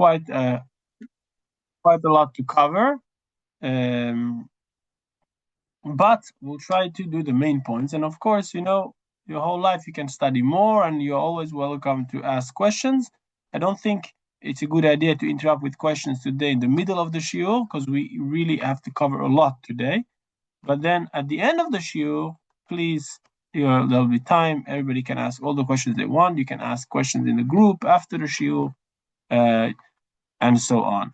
quite a lot to cover. But we'll try to do the main points. And of course, your whole life you can study more, and you're always welcome to ask questions. I don't think it's a good idea to interrupt with questions today in the middle of the shiur, because we really have to cover a lot today. But then at the end of the shiur, please, there'll be time. Everybody can ask all the questions they want. You can ask questions in the group after the shiur, and so on.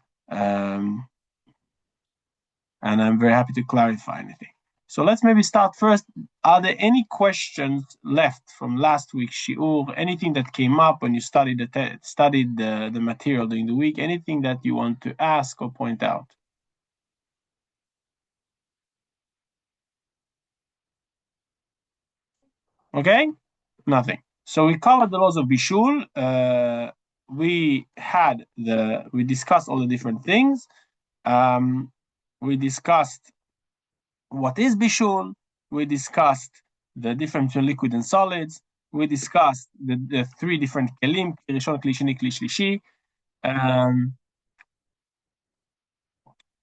And I'm very happy to clarify anything. So let's maybe start first. Are there any questions left from last week's shiur? Anything that came up when you studied the material during the week? Anything that you want to ask or point out? Okay, nothing. So we covered the laws of bishul. We discussed all the different things. We discussed what is bishul. We discussed the difference between liquid and solids. We discussed the three different kelim, kli rishon, kli sheni, kli shlishi.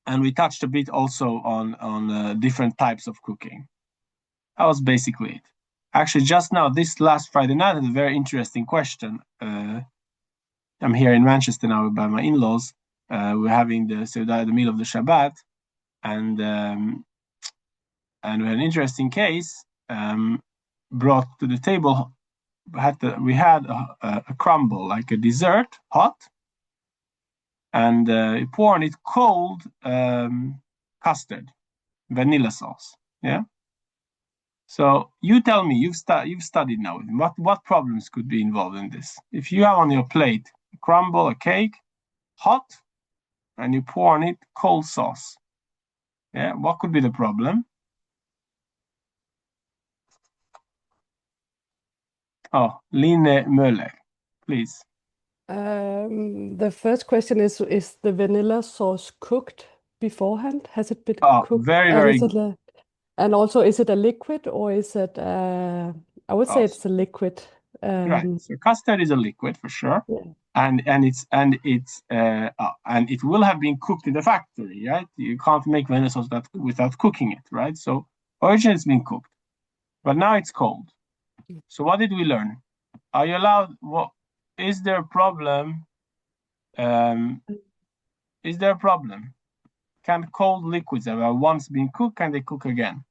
And we touched a bit also on different types of cooking. That was basically it. Actually, just now, this last Friday night, I had a very interesting question. I'm here in Manchester now by my in-laws. We're having the meal of the Shabbat, and we had an interesting case brought to the table. We had a crumble, like a dessert, hot, and pour on it cold custard, vanilla sauce. Yeah. So you tell me, you've studied now. What problems could be involved in this? If you have on your plate a crumble, a cake, hot, and you pour on it cold sauce, yeah, what could be the problem? Oh, Line Möller, please. The first question is the vanilla sauce cooked beforehand? Has it been cooked? Very good. And also, is it a liquid or is it? I would say it's a liquid. Right. So custard is a liquid for sure, Yeah. and it will have been cooked in the factory, right? You can't make vanilla sauce without cooking it, right? So originally it's been cooked, but now it's cold. So what did we learn? Are you allowed? Is there a problem? Is there a problem? Can cold liquids that have once been cooked, can they cook again?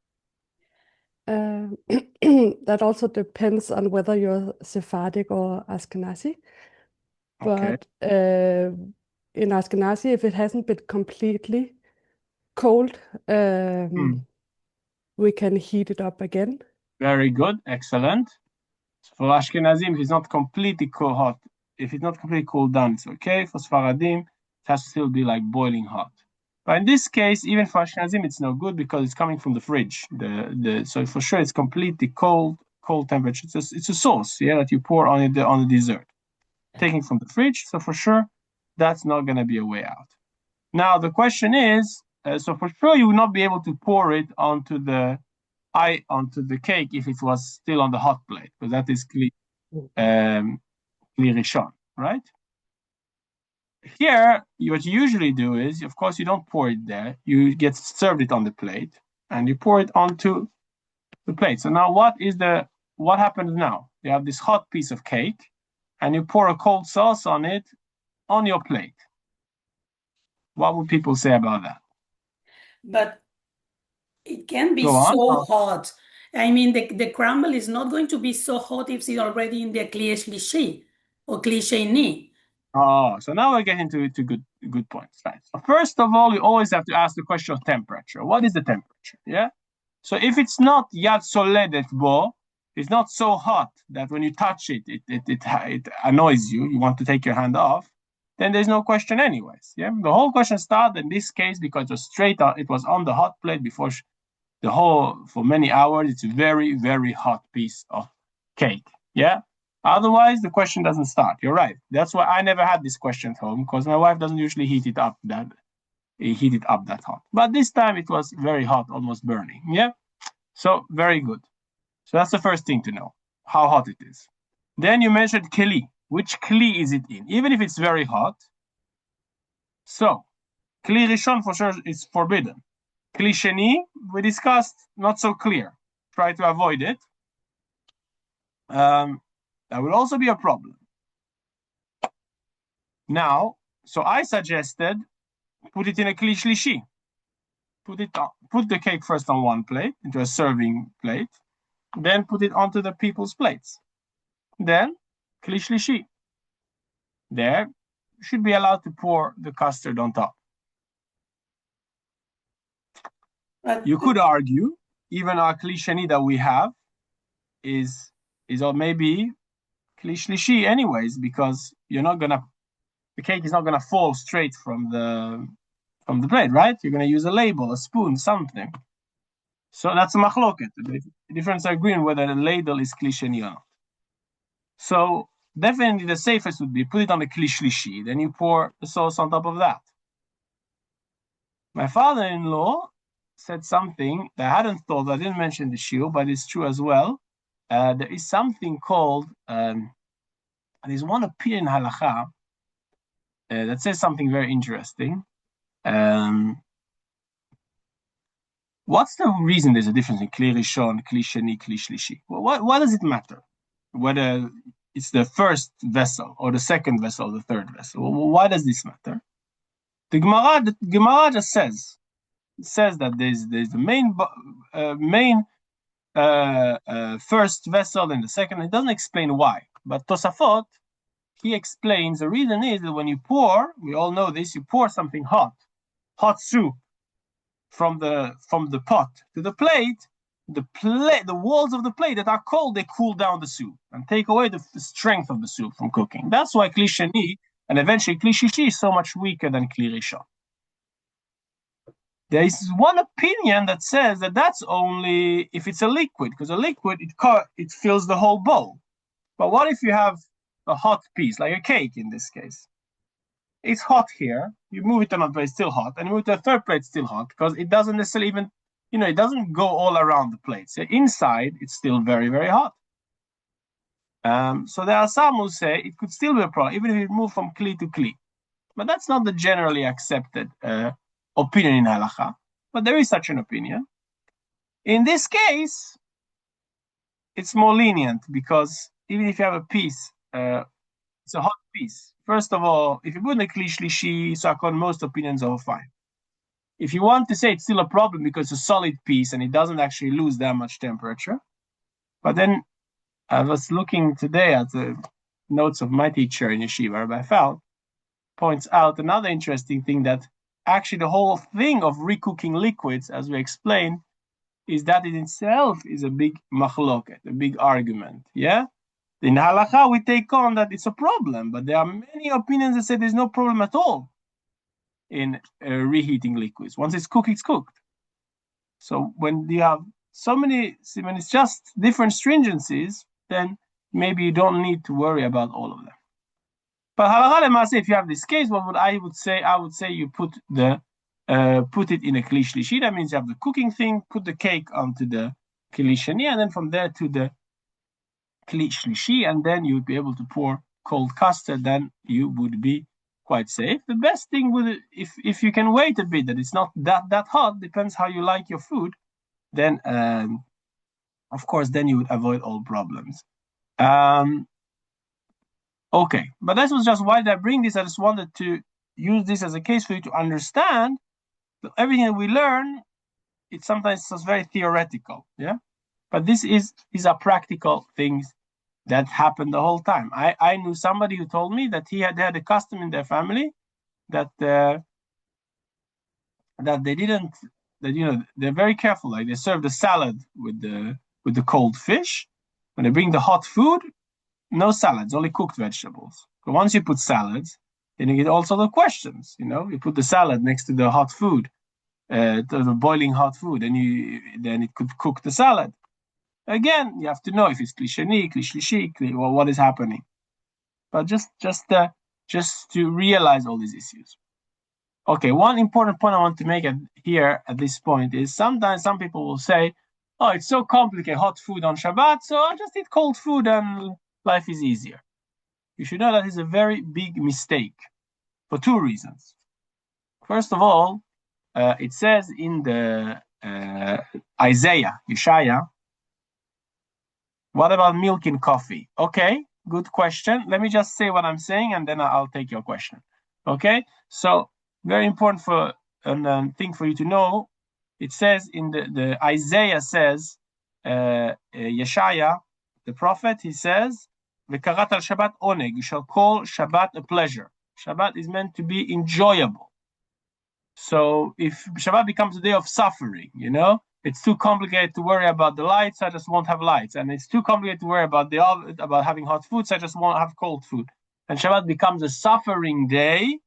That also depends on whether you're Sephardic or Ashkenazi. Okay. But in Ashkenazi, if it hasn't been completely cold, we can heat it up again. Very good, excellent. So for Ashkenazim, if it's not completely hot, if it's not completely cooled down, it's okay. For Sfaradim, it has to still be like boiling hot. But in this case, even for Ashkenazim, it's no good because it's coming from the fridge. So for sure, it's completely cold temperature. It's a sauce, yeah, that you pour on the dessert, taking from the fridge. So for sure, that's not going to be a way out. Now the question is, so for sure you will not be able to pour it onto the cake if it was still on the hot plate, because that is kli rishon, right? Here, what you usually do is, of course, you don't pour it there. You get served it on the plate, and you pour it onto the plate. So now, what happens now? You have this hot piece of cake, and you pour a cold sauce on it on your plate. What would people say about that? But it can be so hot. I mean, the crumble is not going to be so hot if it's already in the kli shlishi or kli sheni. Oh, so now we're getting to good points, right? So first of all, you always have to ask the question of temperature. What is the temperature? Yeah. So if it's not yad soledet bo, it's not so hot that when you touch it, it annoys you. You want to take your hand off. Then there's no question, anyways. Yeah. The whole question started in this case because it was on the hot plate before for many hours. It's a very, very hot piece of cake. Yeah. Otherwise, the question doesn't start. You're right. That's why I never had this question at home, because my wife doesn't usually heat it up that hot. But this time it was very hot, almost burning. Yeah. So very good. So that's the first thing to know, how hot it is. Then you mentioned kli. Which kli is it in? Even if it's very hot, So, Kli Rishon for sure is forbidden. Kli Sheni, we discussed, not so clear. Try to avoid it. That will also be a problem. Now, so I suggested put it in a Kli Shlishi. Put the cake first on one plate, into a serving plate, then put it onto the people's plates. Then, Kli Shlishi. There, you should be allowed to pour the custard on top. You could argue, even our Kli Sheni that we have is maybe Kli Shlishi anyways, because the cake is not gonna fall straight from the plate, right? You're gonna use a ladle, a spoon, something. So that's a machloket. The difference are agreeing whether the ladle is Kli Sheni or not. So definitely the safest would be put it on the Kli Shlishi, then you pour the sauce on top of that. My father-in-law said something that I hadn't thought. I didn't mention the shiur, but it's true as well. There is something called, there's one opinion in halacha that says something very interesting. What's the reason there's a difference in Kli Rishon, Kli Sheni, Kli Shlishi? Why does it matter whether it's the first vessel or the second vessel or the third vessel? Why does this matter? The Gemara just says that there's the main first vessel and the second. It doesn't explain why, but Tosafot, he explains the reason is that when you pour, we all know this, you pour something hot soup from the pot to the plate. The walls of the plate that are cold, they cool down the soup and take away the strength of the soup from cooking. That's why Kli Sheni and eventually Kli Shlishi is so much weaker than Kli Rishon. There is one opinion that says that that's only if it's a liquid, because a liquid, it fills the whole bowl. But what if you have a hot piece, like a cake in this case? It's hot here, you move it to another plate, it's still hot, and you move it to a third plate, it's still hot, because it doesn't necessarily even, it doesn't go all around the plate. So inside, it's still very, very hot. So there are some who say it could still be a problem, even if you move from Kli to Kli. But that's not the generally accepted opinion in halacha, but there is such an opinion. In this case, it's more lenient because even if you have a piece, it's a hot piece. First of all, if you put in a Kli Shlishi, Sakon, most opinions are fine. If you want to say it's still a problem because it's a solid piece and it doesn't actually lose that much temperature, but then I was looking today at the notes of my teacher in yeshiva, Rabbi Feld, points out another interesting thing, that actually the whole thing of recooking liquids, as we explained, is that it itself is a big machloket, a big argument. Yeah? In halacha, we take on that it's a problem, but there are many opinions that say there's no problem at all in reheating liquids. Once it's cooked, it's cooked. So when you have when it's just different stringencies, then maybe you don't need to worry about all of them. But halacha lema'aseh, if you have this case, what I would say you put it in a Kli Shlishi. That means you have the cooking thing, put the cake onto the Kli Sheni, and then from there to the Kli Shlishi, and then you would be able to pour cold custard. Then you would be quite safe. The best thing would, if you can wait a bit, that it's not that hot, depends how you like your food, then of course then you would avoid all problems. Okay, but this was just why did I bring this. I just wanted to use this as a case for you to understand that everything that we learn, it's sometimes just very theoretical, yeah. But these are practical things that happen the whole time. I knew somebody who told me that they had a custom in their family that they're very careful. Like they serve the salad with the cold fish. When they bring the hot food, no salads, only cooked vegetables. But once you put salads, then you get all sorts of questions. You put the salad next to the hot food, to the boiling hot food, and then it could cook the salad. Again, you have to know if it's Kli Sheni, Kli Shlishi, what is happening. But just to realize all these issues. Okay, one important point I want to make at this point is sometimes some people will say, "Oh, it's so complicated, hot food on Shabbat, so I'll just eat cold food and life is easier." You should know that is a very big mistake for two reasons. First of all, it says in the Isaiah, Yeshaya, what about milk and coffee? Okay, good question. Let me just say what I'm saying, and then I'll take your question. Okay, so very important for thing for you to know. It says in the Isaiah says, Yeshaya, the prophet, he says, "V'karat al Shabbat oneg." You shall call Shabbat a pleasure. Shabbat is meant to be enjoyable. So if Shabbat becomes a day of suffering, it's too complicated to worry about the lights, I just won't have lights. And it's too complicated to worry about having hot food, so I just won't have cold food. And Shabbat becomes a suffering day,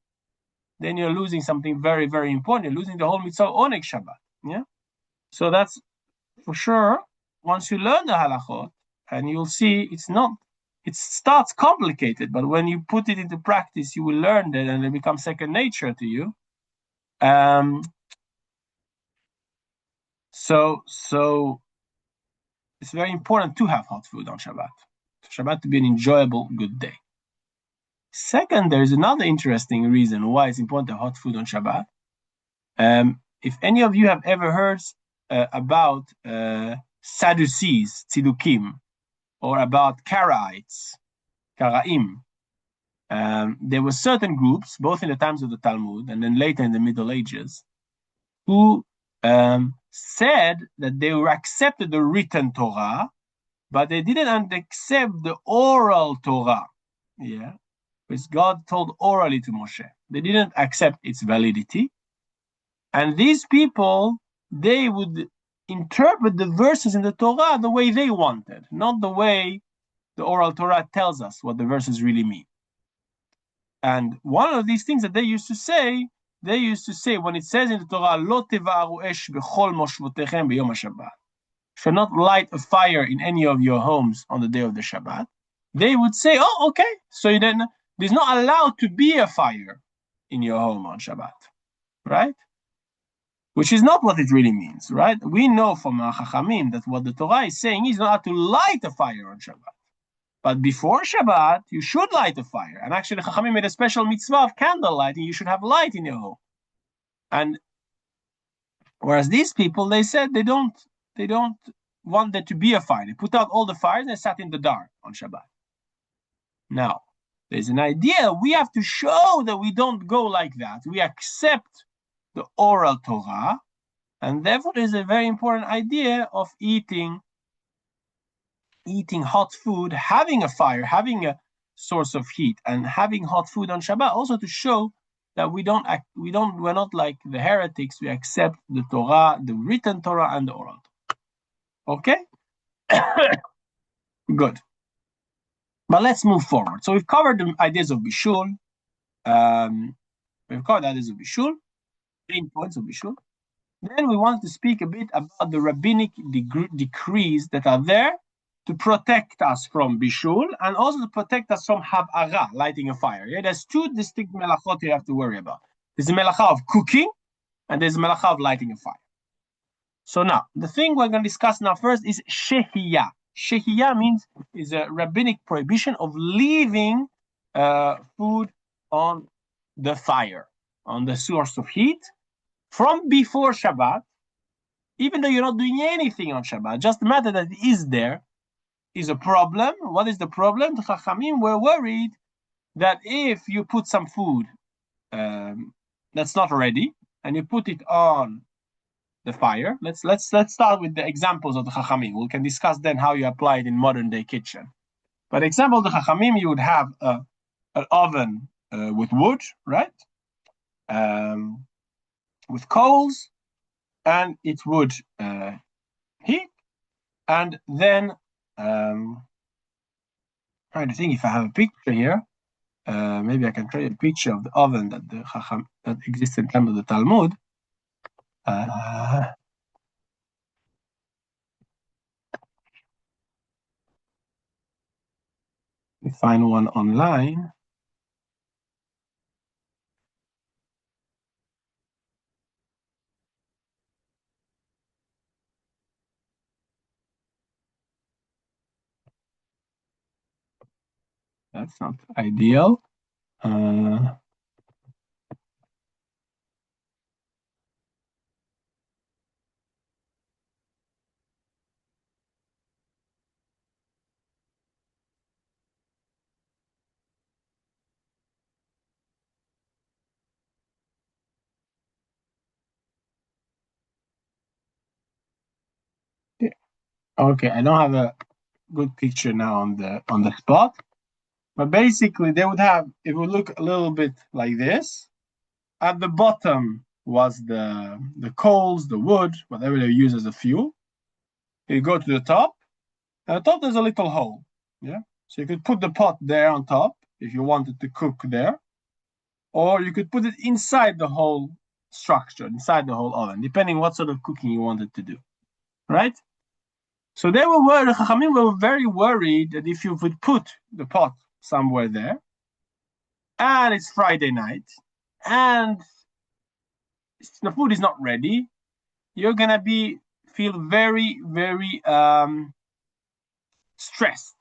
then you're losing something very, very important. You're losing the whole mitzvah oneg Shabbat. Yeah. So that's for sure. Once you learn the halachot, and you'll see it starts complicated, but when you put it into practice, you will learn that and it becomes second nature to you. So it's very important to have hot food on Shabbat. For Shabbat to be an enjoyable, good day. Second, there is another interesting reason why it's important to have hot food on Shabbat. If any of you have ever heard about Sadducees, Tzidukim, or about Karaites, Karaim, there were certain groups, both in the times of the Talmud and then later in the Middle Ages, who said that they were accepted the written Torah, but they didn't accept the oral Torah. Yeah, because God told orally to Moshe. They didn't accept its validity. And these people, they would interpret the verses in the Torah the way they wanted, not the way the oral Torah tells us what the verses really mean. And one of these things that they used to say when it says in the Torah, Lo tevaru esh bechol moshvotechem b'yom HaShabbat, shall not light a fire in any of your homes on the day of the Shabbat, they would say, oh, okay, so then there's not allowed to be a fire in your home on Shabbat, right? Which is not what it really means, right? We know from our Chachamim that what the Torah is saying is not to light a fire on Shabbat. But before Shabbat, you should light a fire. And actually, the Chachamim made a special mitzvah of candle lighting. You should have light in your home. And whereas these people, they said they don't want there to be a fire. They put out all the fires and they sat in the dark on Shabbat. Now, there's an idea. We have to show that we don't go like that. We accept the oral Torah, and therefore there's a very important idea of eating hot food, having a fire, having a source of heat, and having hot food on Shabbat, also to show that we're not like the heretics. We accept the Torah, the written Torah, and the oral Torah. Okay, good. But let's move forward. So we've covered the ideas of bishul. We've covered the ideas of bishul, main points of bishul. Then we want to speak a bit about the rabbinic decrees that are there to protect us from bishul and also to protect us from hav'ara, lighting a fire. Yeah, there's two distinct melachot you have to worry about. There's the melacha of cooking and there's the melacha of lighting a fire. So now, the thing we're going to discuss now first is shehiyah. Shehiyah means is a rabbinic prohibition of leaving food on the fire, on the source of heat, from before Shabbat, even though you're not doing anything on Shabbat. Just the matter that it is there is a problem. What is the problem? The Chachamim were worried that if you put some food that's not ready and you put it on the fire, let's start with the examples of the Chachamim. We can discuss then how you apply it in modern day kitchen. But example of the Chachamim, you would have an oven with wood, right? With coals, and it would heat, and then trying to think if I have a picture here. Maybe I can try a picture of the oven that exists in time of the Talmud. We find one online. That's not ideal. Okay, I don't have a good picture now on the spot, but basically they would have, it would look a little bit like this. At the bottom was the coals, the wood, whatever they use as a fuel. You go to the top. At the top there's a little hole. Yeah. So you could put the pot there on top if you wanted to cook there, or you could put it inside the whole structure, inside the whole oven, depending what sort of cooking you wanted to do. Right? So they were worried, the Chachamim were very worried that if you would put the pot somewhere there, and it's Friday night, and the food is not ready, you're gonna feel very, very stressed.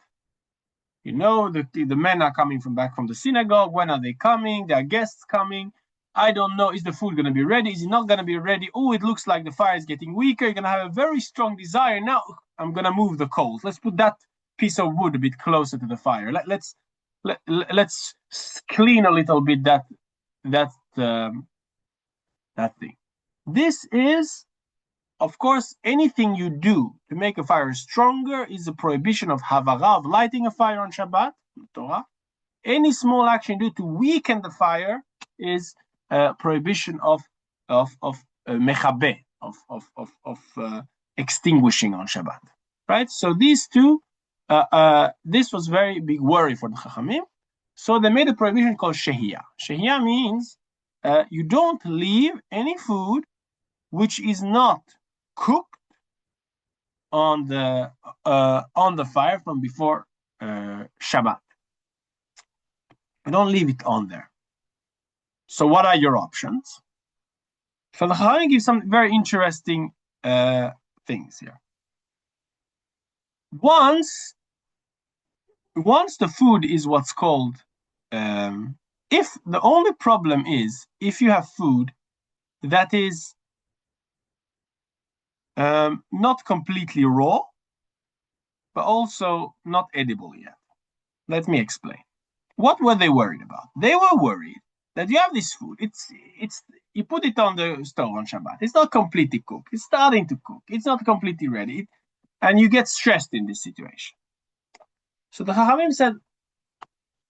You know, the men are coming back from the synagogue. When are they coming? There are guests coming. I don't know. Is the food going to be ready? Is it not going to be ready? Oh, it looks like the fire is getting weaker. You're going to have a very strong desire. Now I'm going to move the coals. Let's put that piece of wood a bit closer to the fire. Let's clean a little bit that thing. This is, of course, anything you do to make a fire stronger is a prohibition of havara, of lighting a fire on Shabbat, Torah. Any small action you do to weaken the fire is a prohibition of mechabe, of extinguishing on Shabbat. Right? So these two, this was very big worry for the Chachamim. So they made a prohibition called shehiyah. Shehiyah means you don't leave any food which is not cooked on the fire from before Shabbat. You don't leave it on there. So what are your options? So the Chachamim gives some very interesting things here. Once the food is what's called, if the only problem is if you have food that is not completely raw, but also not edible yet. Let me explain. What were they worried about? They were worried that you have this food. It's you put it on the stove on Shabbat. It's not completely cooked. It's starting to cook. It's not completely ready, and you get stressed in this situation. So the Chachamim said,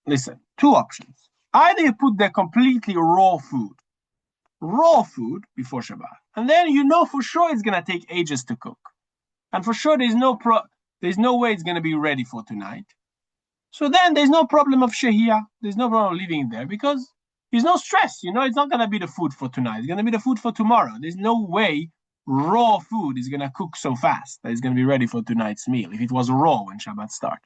listen, two options. Either you put the completely raw food before Shabbat, and then you know for sure it's going to take ages to cook, and for sure there's no way it's going to be ready for tonight. So then there's no problem of shehiyah. There's no problem leaving it there because there's no stress. You know, it's not going to be the food for tonight. It's going to be the food for tomorrow. There's no way raw food is going to cook so fast that it's going to be ready for tonight's meal if it was raw when Shabbat started.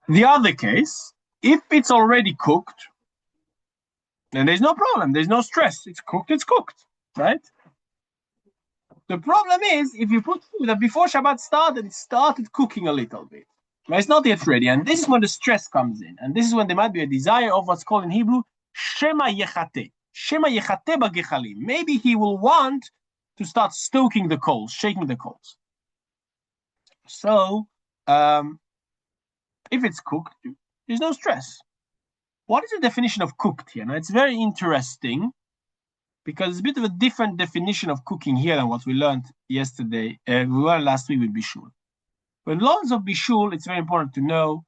The other case, if it's already cooked, then there's no problem. There's no stress. It's cooked, right? The problem is if you put food that before Shabbat started, it started cooking a little bit. But it's not yet ready. And this is when the stress comes in. And this is when there might be a desire of what's called in Hebrew, Shema Yechate. Shema Yechate Bagechalim. Maybe he will want to start stoking the coals, shaking the coals. So, if it's cooked, there's no stress. What is the definition of cooked here? Now, it's very interesting because it's a bit of a different definition of cooking here than what we learned yesterday. We learned last week with Bishul. When laws of Bishul, it's very important to know,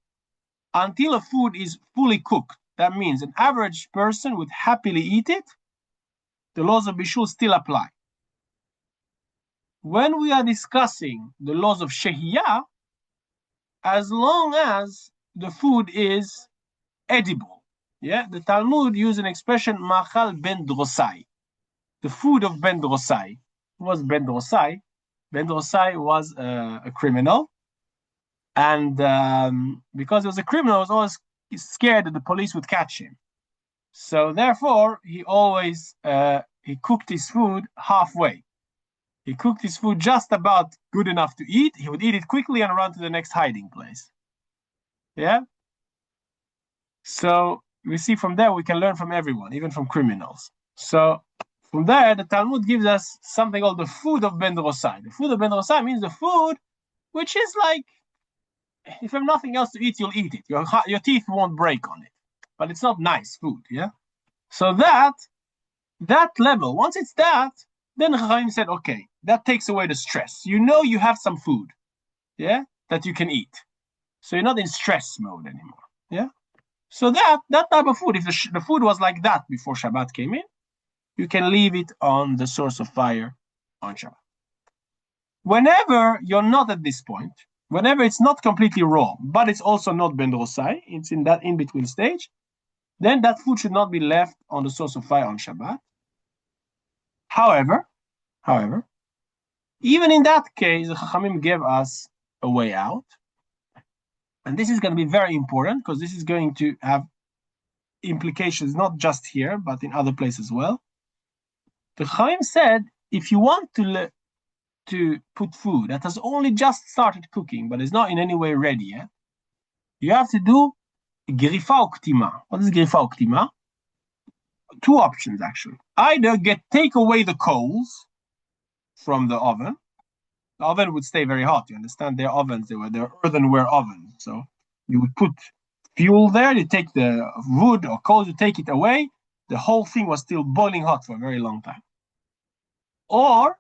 until a food is fully cooked, that means an average person would happily eat it, the laws of Bishul still apply. When we are discussing the laws of Shehiyah, as long as the food is edible, yeah, the Talmud used an expression, Machal ben Drosai, the food of Ben Drosai. Who was Ben Drosai? Ben Drosai was a criminal, and because he was a criminal, he was always scared that the police would catch him. So therefore, he always he cooked his food halfway. He cooked his food just about good enough to eat. He would eat it quickly and run to the next hiding place. Yeah? So we see from there we can learn from everyone, even from criminals. So from there, the Talmud gives us something called the food of Ben Drosai. The food of Ben Drosai means the food which is like, if you have nothing else to eat, you'll eat it. Your teeth won't break on it. But it's not nice food, yeah? So that level, once it's that, Then Chachamim said, okay, that takes away the stress. You know you have some food, yeah, that you can eat. So you're not in stress mode anymore, yeah? So that type of food, if the food was like that before Shabbat came in, you can leave it on the source of fire on Shabbat. Whenever you're not at this point, whenever it's not completely raw, but it's also not ben drosai, it's in that in-between stage, then that food should not be left on the source of fire on Shabbat. However, even in that case, the Chachamim gave us a way out. And this is going to be very important because this is going to have implications not just here, but in other places as well. The Chachamim said, if you want to put food that has only just started cooking, but is not in any way ready yet, you have to do grifa uktima. What is grifa uktima? Two options, actually. Either take away the coals from the oven. The oven would stay very hot. You understand? They're ovens. They're earthenware ovens. So you would put fuel there. You take the wood or coals. You take it away. The whole thing was still boiling hot for a very long time. Or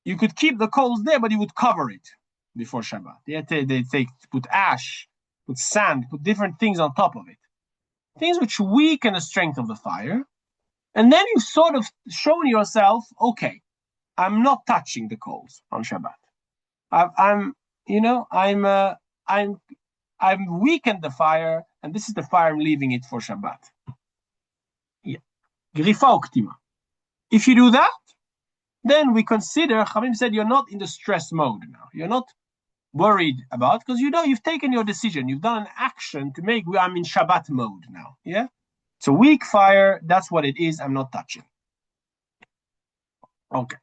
you could keep the coals there, but you would cover it before Shabbat. They put ash, put sand, put different things on top of it. Things which weaken the strength of the fire. And then you've sort of shown yourself, okay, I'm not touching the coals on Shabbat. I'm weakened the fire, and this is the fire I'm leaving it for Shabbat. Yeah. Grifa uktima. If you do that, then we consider, Chachamim said, you're not in the stress mode now. You're not worried about, because you know you've taken your decision. You've done an action to make, I'm in Shabbat mode now. Yeah? It's a weak fire. That's what it is. I'm not touching. Okay.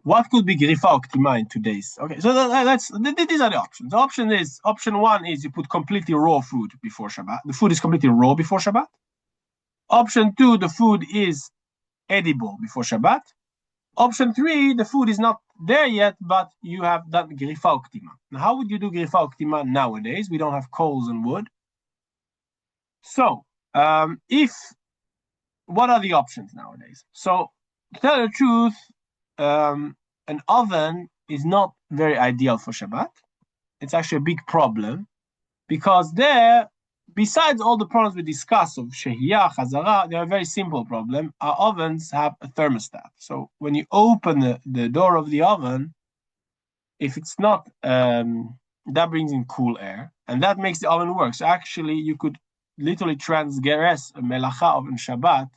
What could be grifa uktima in today's? Okay, so these are the options. Option one is you put completely raw food before Shabbat. The food is completely raw before Shabbat. Option two, the food is edible before Shabbat. Option three, the food is not there yet, but you have done grifa uktima. Now, how would you do grifa uktima nowadays? We don't have coals and wood. So, what are the options nowadays? So, to tell the truth, an oven is not very ideal for Shabbat. It's actually a big problem because there, besides all the problems we discussed of shehiyah, chazara, they're a very simple problem. Our ovens have a thermostat. So when you open the door of the oven, if it's not, that brings in cool air and that makes the oven work. So actually you could literally transgress a melacha of Shabbat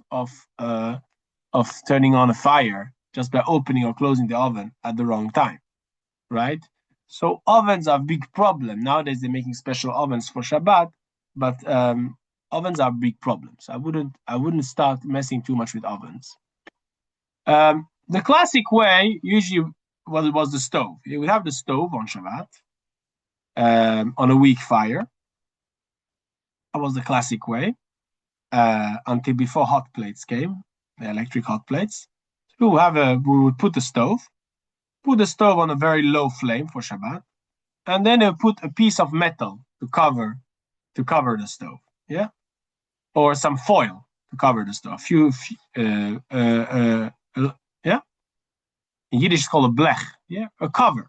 of turning on a fire just by opening or closing the oven at the wrong time, right? So ovens are a big problem. Nowadays they're making special ovens for Shabbat, but ovens are a big problem. So I wouldn't start messing too much with ovens. The classic way usually was the stove. You would have the stove on Shabbat on a weak fire. That was the classic way until before hot plates came, the electric hot plates. We would put the stove on a very low flame for Shabbat, and then you put a piece of metal to cover the stove, yeah, or some foil to cover the stove. Yeah, in Yiddish it's called a blech, yeah, a cover.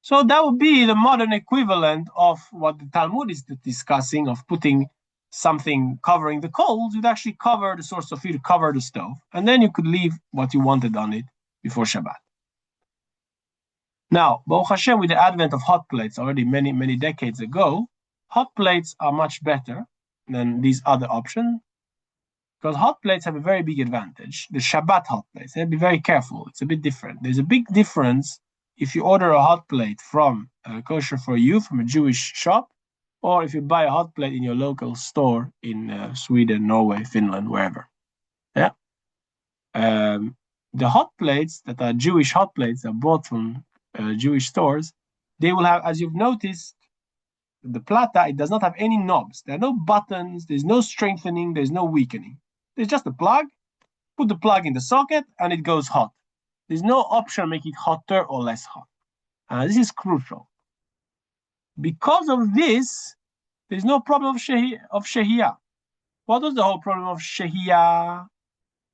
So that would be the modern equivalent of what the Talmud is discussing of putting something covering the coals. You'd actually cover the source of heat, cover the stove, and then you could leave what you wanted on it before Shabbat. Now, Baruch Hashem, with the advent of hot plates already many, many decades ago, hot plates are much better than these other options because hot plates have a very big advantage. The Shabbat hot plates, be very careful. It's a bit different. There's a big difference if you order a hot plate from Kosher for You, from a Jewish shop, or if you buy a hot plate in your local store in Sweden, Norway, Finland, wherever. Yeah. The hot plates that are Jewish hot plates that are bought from Jewish stores, they will have, as you've noticed, the plata, it does not have any knobs. There are no buttons, there's no strengthening, there's no weakening. There's just a plug, put the plug in the socket, and it goes hot. There's no option to make it hotter or less hot. This is crucial. Because of this, there's no problem of shehiyah. What was the whole problem of shehiyah?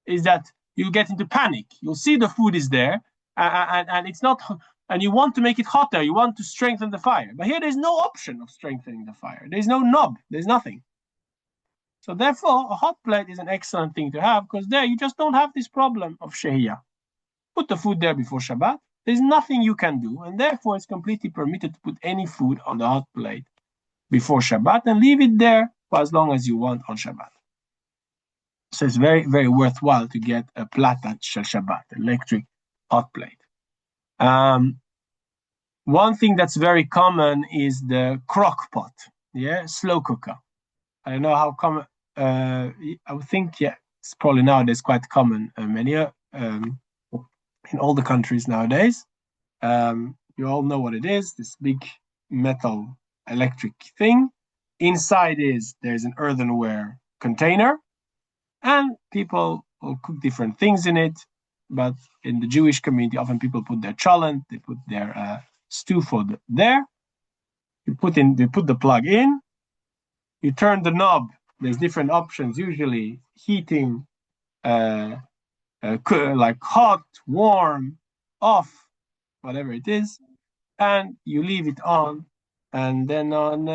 Is that you'll get into panic. You'll see the food is there, and it's not, and you want to make it hotter. You want to strengthen the fire. But here there's no option of strengthening the fire. There's no knob. There's nothing. So therefore, a hot plate is an excellent thing to have, because there you just don't have this problem of shehiyah. Put the food there before Shabbat. There's nothing you can do, and therefore it's completely permitted to put any food on the hot plate before Shabbat and leave it there for as long as you want on Shabbat. So it's very, very worthwhile to get a platat shel Shabbat, electric hot plate. One thing that's very common is the crock pot, slow cooker. I don't know how common. I would think, it's probably nowadays quite common. In all the countries nowadays, you all know what it is. This big metal electric thing. Inside there's an earthenware container, and people will cook different things in it. But in the Jewish community, often people put their cholent, they put their stew food there. They put the plug in. You turn the knob. There's different options. Usually heating, like hot, warm, off, whatever it is, and you leave it on. And then on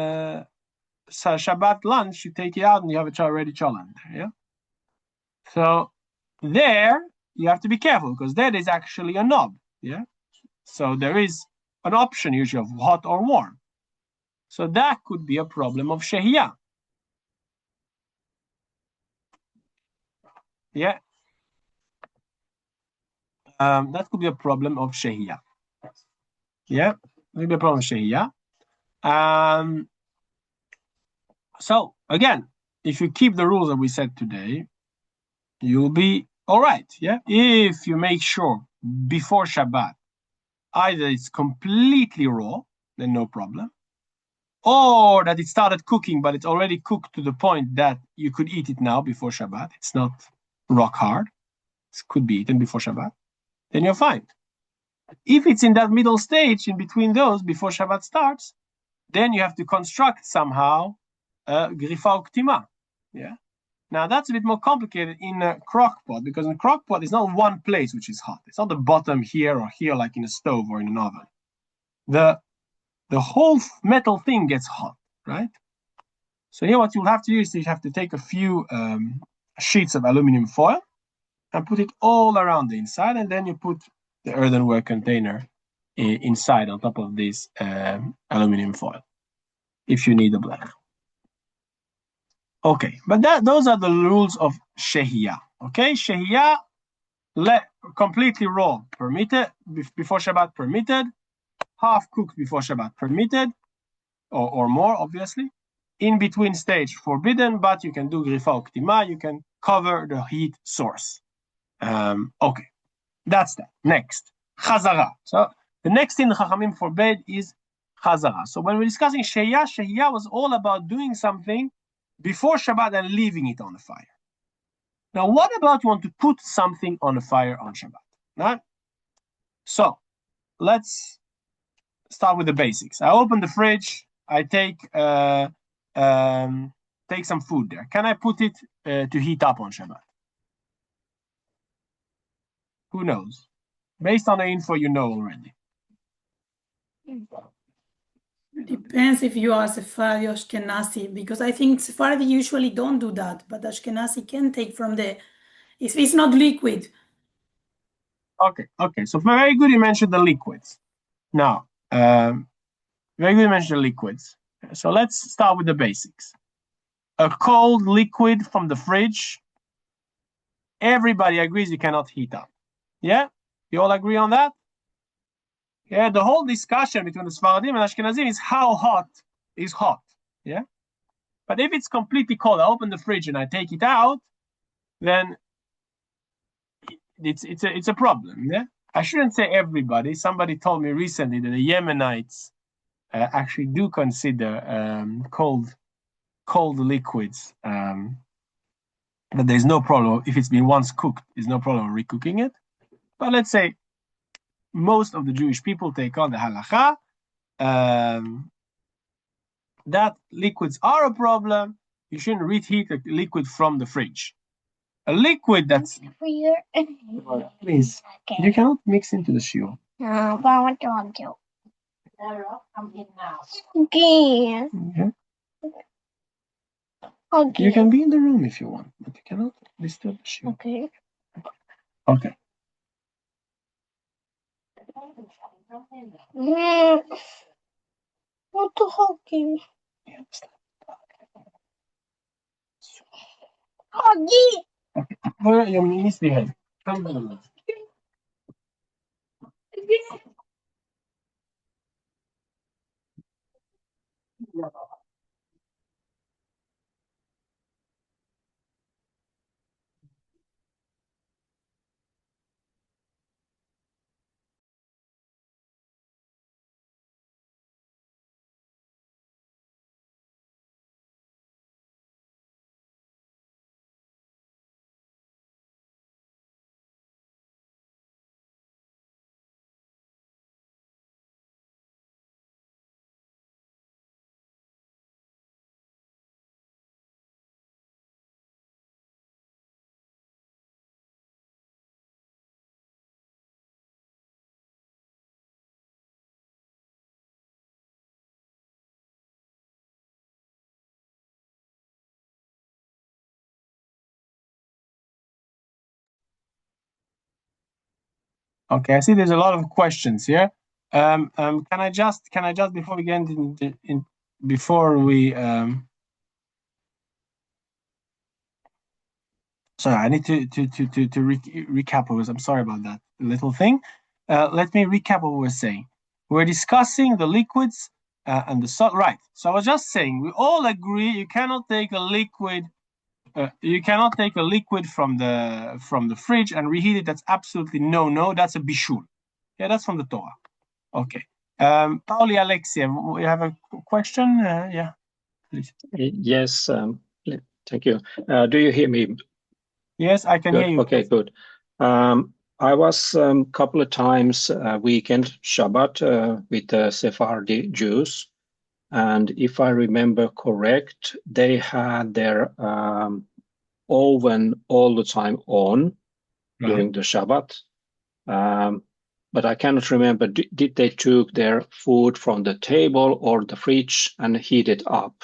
Shabbat lunch, you take it out and you have it already cholent. So there you have to be careful, because there is actually a knob. So there is an option usually of hot or warm. So that could be a problem of shehiyah. That could be a problem of shehiyah. That could be a problem of shehiyah. So again, if you keep the rules that we said today, you'll be all right. If you make sure before Shabbat, either it's completely raw, then no problem, or that it started cooking, but it's already cooked to the point that you could eat it now before Shabbat. It's not rock hard. It could be eaten before Shabbat. Then you're fine. If it's in that middle stage, in between those, before Shabbat starts, then you have to construct somehow a grifa uktima. Now that's a bit more complicated in a crock pot, because in a crock pot it's not one place which is hot. It's not the bottom here or here like in a stove or in an oven. The whole metal thing gets hot, right? So here what you'll have to do is you have to take a few sheets of aluminum foil and put it all around the inside, and then you put the earthenware container inside on top of this aluminum foil, if you need a blech. Okay, but those are the rules of shehiyah. Okay, shehiyah, completely raw permitted, before Shabbat permitted, half cooked before Shabbat permitted, or more obviously. In between stage forbidden, but you can do grifa uktima, you can cover the heat source. Okay, that's that. Next, chazara. So the next thing the Chachamim forbade is chazara. So when we're discussing shehiyah was all about doing something before Shabbat and leaving it on the fire. Now, what about you want to put something on the fire on Shabbat? Right? So let's start with the basics. I open the fridge. I take some food there. Can I put it to heat up on Shabbat? Who knows? Based on the info you know already. Depends if you are Sephardi or Ashkenazi, because I think Sephardi usually don't do that, but Ashkenazi can take from if it's not liquid. Okay. So very good you mentioned the liquids. Now, very good you mentioned the liquids. So let's start with the basics. A cold liquid from the fridge, everybody agrees you cannot heat up. Yeah? You all agree on that? Yeah, the whole discussion between the Sfaradim and Ashkenazim is how hot is hot. Yeah? But if it's completely cold, I open the fridge and I take it out, then it's a problem. Yeah? I shouldn't say everybody. Somebody told me recently that the Yemenites actually do consider cold liquids, that there's no problem if it's been once cooked. There's no problem recooking it. But let's say most of the Jewish people take on the halacha that liquids are a problem. You shouldn't reheat a liquid from the fridge. A liquid that's... Please, okay. You cannot mix into the shiur. No, but I want to. Okay. Okay. You can be in the room if you want, but you cannot disturb the shiur. Okay. Okay. What the hockey? Hockey. Okay. Where your knees behind? Come on. Okay, I see there's a lot of questions here. Can I just before we get before we sorry, I need to recap what was. I'm sorry about that little thing. Let me recap what we were saying. We're discussing the liquids and the salt. Right. So I was just saying we all agree you cannot take a liquid. You cannot take a liquid from the fridge and reheat it. That's absolutely no. That's a bishul. Yeah, that's from the Torah. Okay. Pauli, Alexia, you have a question? Yeah, please. Yes, thank you. Do you hear me? Yes, I can hear you. Okay, good. I was a couple of times weekend Shabbat with the Sephardi Jews, and if I remember correct, they had their oven all the time on during the Shabbat. But I cannot remember, did they took their food from the table or the fridge and heat it up?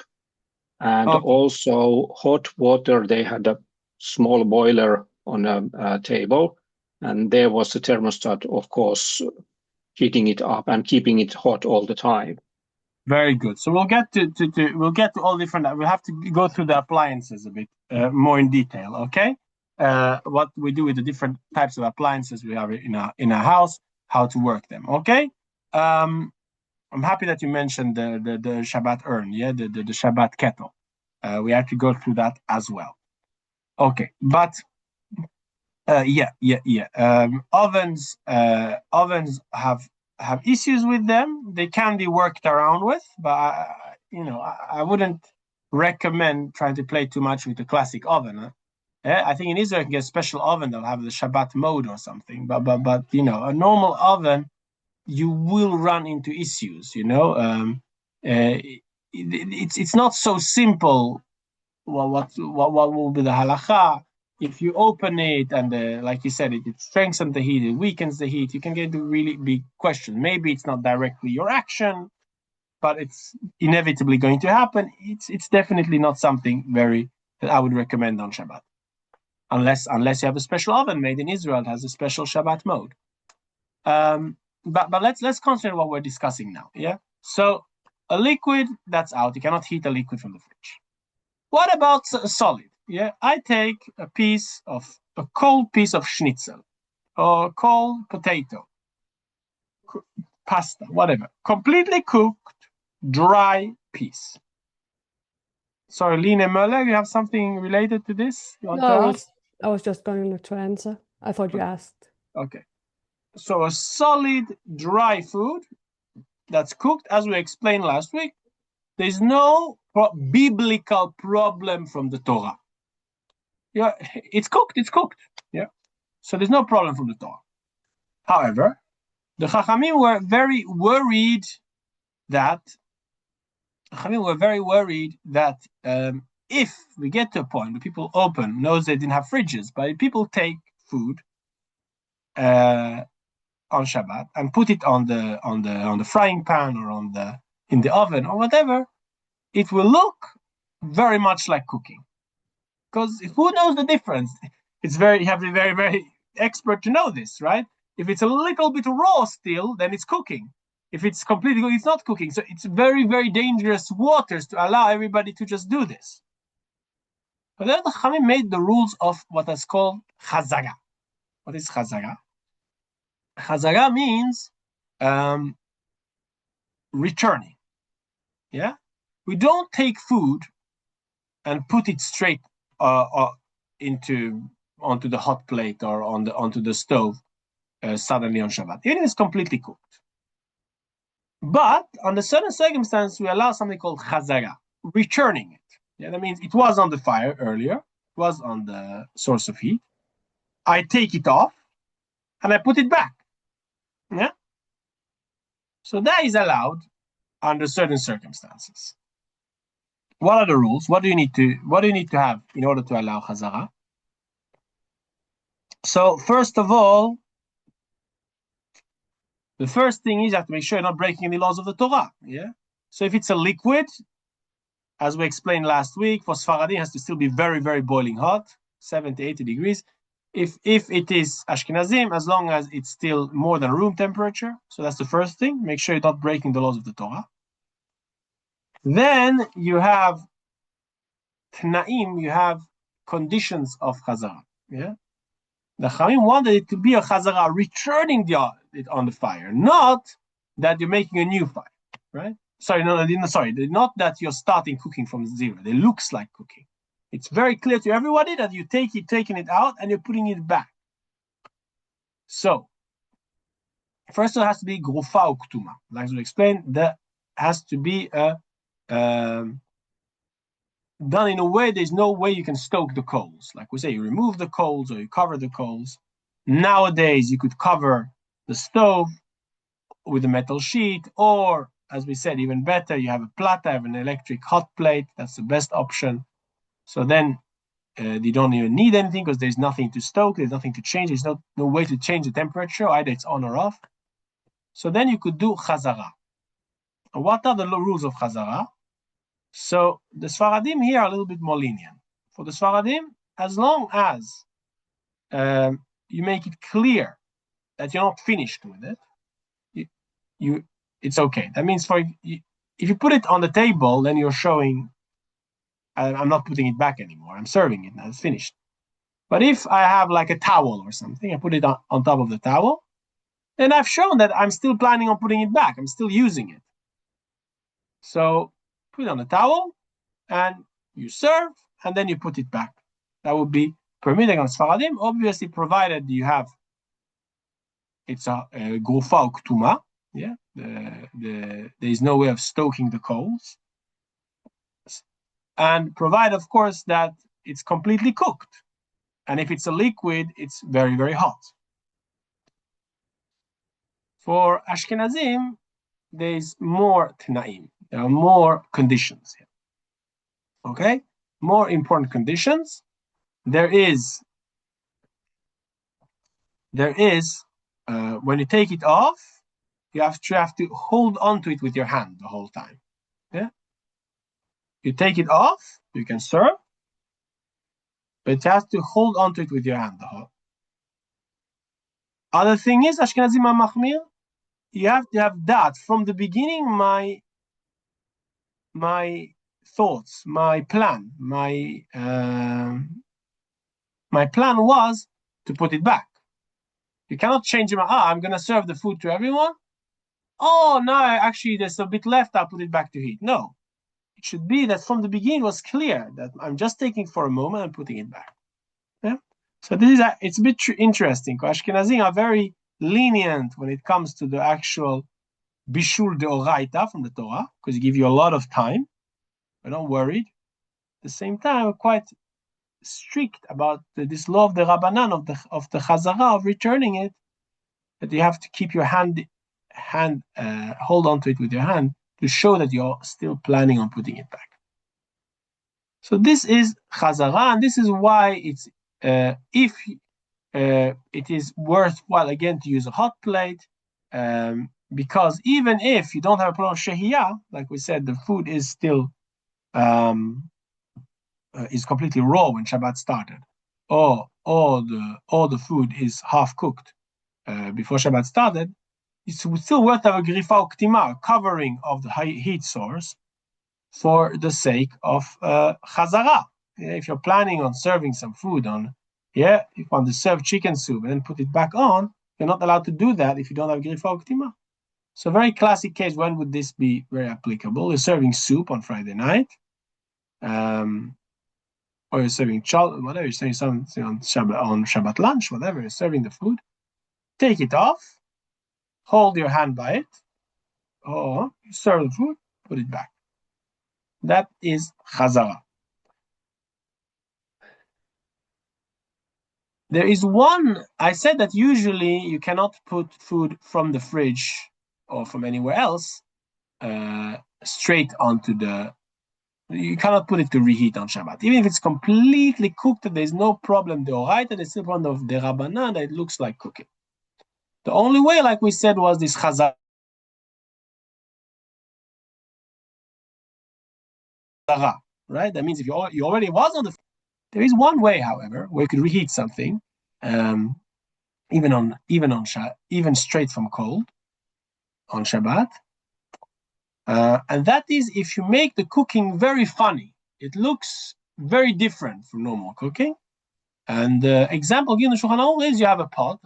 And also hot water, they had a small boiler on a table, and there was a thermostat, of course, heating it up and keeping it hot all the time. Very good. So we'll get to all different. We'll have to go through the appliances a bit more in detail. Okay, what we do with the different types of appliances we have in a house, how to work them. Okay. I'm happy that you mentioned the Shabbat urn. Yeah, the Shabbat kettle. We have to go through that as well. Okay, but yeah. Ovens have issues with them. They can be worked around with, but I wouldn't recommend trying to play too much with the classic oven. Huh? I think in Israel you can get a special oven that'll have the Shabbat mode or something. But a normal oven, you will run into issues. It's not so simple. Well, what will be the halacha? If you open it and like you said, it strengthens the heat, it weakens the heat, you can get into really big question. Maybe it's not directly your action, but it's inevitably going to happen. It's definitely not something that I would recommend on Shabbat, unless you have a special oven made in Israel that has a special Shabbat mode. But let's concentrate on what we're discussing now. Yeah. So a liquid that's out, you cannot heat a liquid from the fridge. What about solid? Yeah, I take a cold piece of schnitzel or cold potato, pasta, whatever, completely cooked, dry piece. Sorry, Line Möller, you have something related to this? You want to ask? I was just going to answer. I thought you asked. Okay. So a solid, dry food that's cooked, as we explained last week, there's no biblical problem from the Torah. Yeah, it's cooked. Yeah, so there's no problem from the Torah. However, the Chachamim were very worried that if we get to a point where people knows they didn't have fridges, but people take food on Shabbat and put it on the frying pan or in the oven or whatever, it will look very much like cooking. Because who knows the difference? You have to be very, very expert to know this, right? If it's a little bit raw still, then it's cooking. If it's completely cooked, it's not cooking. So it's very, very dangerous waters to allow everybody to just do this. But then the Chachamim made the rules of what is called Chazara. What is Chazara? Chazara means returning. Yeah, we don't take food and put it straight onto the hot plate or onto the stove suddenly on Shabbat. It is completely cooked. But under certain circumstances, we allow something called chazara, returning it. Yeah, that means it was on the fire earlier, it was on the source of heat. I take it off and I put it back. Yeah. So that is allowed under certain circumstances. What are the rules? What do you need to have in order to allow chazara? So first of all, the first thing is you have to make sure you're not breaking any laws of the Torah. Yeah. So if it's a liquid, as we explained last week, for Sfaradim it has to still be very, very boiling hot, 70, 80 degrees. If it is Ashkenazim, as long as it's still more than room temperature. So that's the first thing. Make sure you're not breaking the laws of the Torah. Then you have Tnaim, you have conditions of Chazara. Yeah. The Chachamim wanted it to be a Chazara, returning it on the fire, not that you're making a new fire, right? Not that you're starting cooking from zero. It looks like cooking. It's very clear to everybody that you're taking it out and you're putting it back. So, first it has to be grufa or ktuma. Like we explained, that has to be done in a way there's no way you can stoke the coals. Like we say, you remove the coals or you cover the coals. Nowadays, you could cover the stove with a metal sheet, or as we said, even better, you have a plata, have an electric hot plate. That's the best option. So then you don't even need anything because there's nothing to stoke, there's nothing to change, there's no way to change the temperature, either it's on or off. So then you could do chazara. What are the rules of chazara? So the Sfaradim here are a little bit more lenient. For the Sfaradim, as long as you make it clear that you're not finished with it, it's okay. That means if you put it on the table, then you're showing, I'm not putting it back anymore. I'm serving it now. It's finished. But if I have like a towel or something, I put it on top of the towel, then I've shown that I'm still planning on putting it back. I'm still using it. So put it on the towel, and you serve, and then you put it back. That would be permitted on Sfaradim, obviously, provided it's a grufa or ktuma. Yeah, there is no way of stoking the coals, and provide, of course, that it's completely cooked. And if it's a liquid, it's very, very hot. For Ashkenazim, there's more tnaim. There are more conditions here. Okay, more important conditions. There is when you take it off, you have to hold on to it with your hand the whole time. Yeah, you take it off, you can serve, but you have to hold on to it with your hand the whole. Other thing is Ashkenazim machmir. You have to have that from the beginning. My thoughts, my plan, my plan was to put it back. You cannot change it. I'm going to serve the food to everyone. Oh, no, actually, there's a bit left. I'll put it back to heat. No, it should be that from the beginning was clear that I'm just taking for a moment and putting it back. Yeah. So it's a bit interesting. Ashkenazim are very lenient when it comes to the actual bishul deoraita from the Torah, because it gives you a lot of time. But don't worry. At the same time, we're quite strict about this law of the Rabbanan of the Chazara, of returning it, that you have to keep your hand hold on to it with your hand to show that you're still planning on putting it back. So this is Chazara, and this is why it's if it is worthwhile again to use a hot plate, because even if you don't have a problem of Shehiyah, like we said, the food is still is completely raw when Shabbat started, or the food is half cooked before Shabbat started. It's still worth to have a grifa uktima, covering of the heat source, for the sake of chazara. If you're planning on serving some food if you want to serve chicken soup and then put it back on, you're not allowed to do that if you don't have grifa uktima. So very classic case, when would this be very applicable? You're serving soup on Friday night, or you're serving whatever, you're serving something on Shabbat lunch, whatever, you're serving the food. Take it off, hold your hand by it, or serve the food, put it back. That is chazara. There is one, I said that usually you cannot put food from the fridge or from anywhere else straight onto you cannot put it to reheat on Shabbat. Even if it's completely cooked, there's no problem deoraita, there's still one of derabanan that it looks like cooking. The only way, like we said, was this chazara, right? That means if you already was on the, there is one way, however, where you could reheat something, even straight from cold on Shabbat, and that is if you make the cooking very funny. It looks very different from normal cooking. And the example given in Shulchan Aruch is you have a pot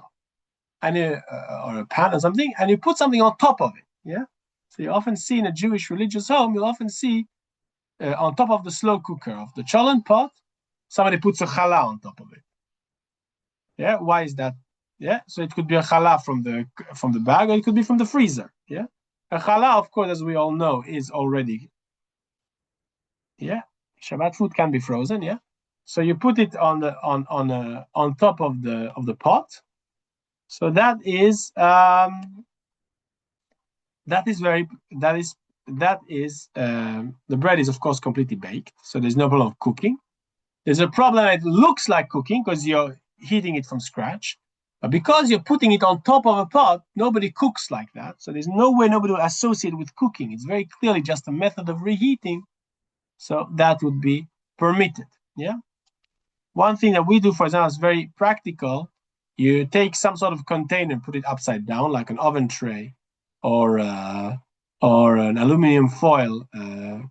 and or a pan or something, and you put something on top of it. Yeah. So you often see in a Jewish religious home, you'll often see on top of the slow cooker of the cholent pot, somebody puts a challah on top of it. Yeah. Why is that? Yeah. So it could be a challah from the bag, or it could be from the freezer. Yeah. A challah, of course, as we all know, is already. Yeah. Shabbat food can be frozen. Yeah. So you put it on top of the pot. So that is the bread is of course completely baked. So there's no problem of cooking. There's a problem. It looks like cooking because you're heating it from scratch, but because you're putting it on top of a pot, nobody cooks like that. So there's no way nobody will associate with cooking. It's very clearly just a method of reheating. So that would be permitted. Yeah. One thing that we do, for example, is very practical. You take some sort of container and put it upside down, like an oven tray or an aluminum foil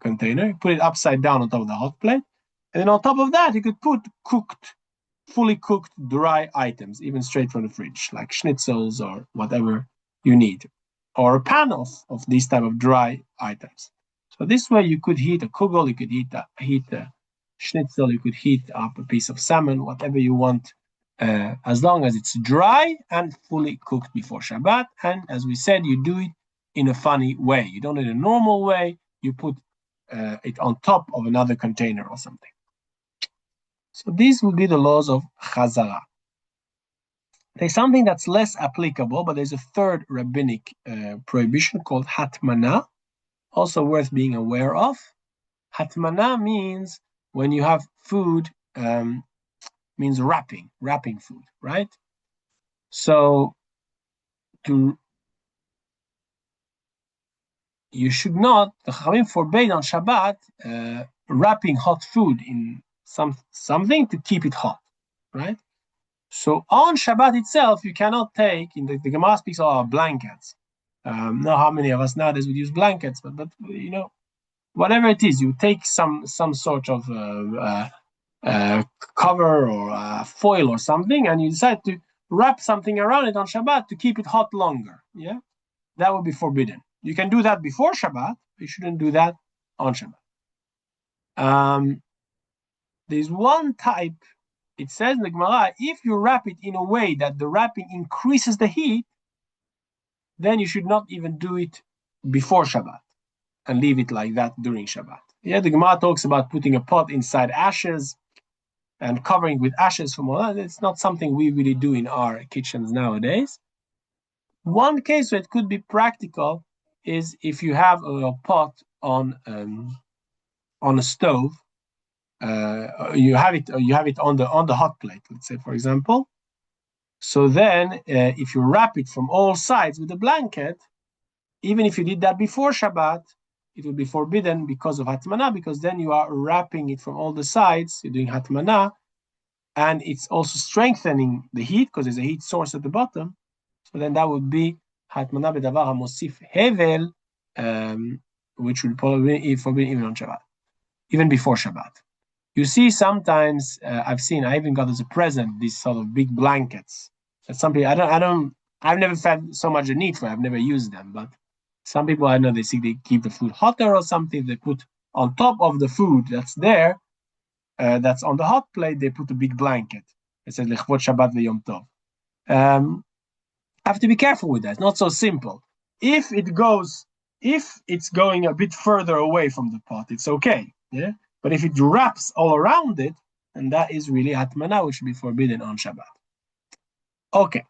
container. Put it upside down on top of the hot plate. And then on top of that, you could put fully cooked dry items, even straight from the fridge, like schnitzels or whatever you need, or a pan of these type of dry items. So this way you could heat a kugel, you could heat a schnitzel, you could heat up a piece of salmon, whatever you want, as long as it's dry and fully cooked before Shabbat. And as we said, you do it in a funny way. You don't do it in a normal way. You put it on top of another container or something. So these will be the laws of Chazara. There's something that's less applicable, but there's a third rabbinic prohibition called Hatmana, also worth being aware of. Hatmana means when you have food, means wrapping food, right? So you should not, the Chachamim forbade on Shabbat wrapping hot food in something to keep it hot, right? So on Shabbat itself, you cannot take, in the Gemara speaks of blankets. Know how many of us nowadays would use blankets, but you know, whatever it is, you take some sort of cover or foil or something, and you decide to wrap something around it on Shabbat to keep it hot longer. Yeah, that would be forbidden. You can do that before Shabbat. You shouldn't do that on Shabbat. There's one type. It says in the Gemara, if you wrap it in a way that the wrapping increases the heat, then you should not even do it before Shabbat and leave it like that during Shabbat. Yeah, the Gemara talks about putting a pot inside ashes and covering with ashes from all that. It's not something we really do in our kitchens nowadays. One case where it could be practical is if you have a pot on a stove you have it on the hot plate, let's say, for example. So then, if you wrap it from all sides with a blanket, even if you did that before Shabbat, it will be forbidden because of hatmana, because then you are wrapping it from all the sides. You're doing hatmana, and it's also strengthening the heat because there's a heat source at the bottom. So then that would be hatmana bedavar hamosif hevel, which would probably be forbidden even on Shabbat, even before Shabbat. You see, sometimes I even got as a present these sort of big blankets. That some people, I've never felt so much a need for it. I've never used them, but some people I know, they keep the food hotter or something. They put on top of the food that's there, that's on the hot plate, they put a big blanket. It says Lechvot Shabbat v'Yom Tov. I have to be careful with that. It's not so simple. If it's going a bit further away from the pot, it's okay. Yeah. But if it wraps all around it, and that is really hatmana, which should be forbidden on Shabbat. Okay.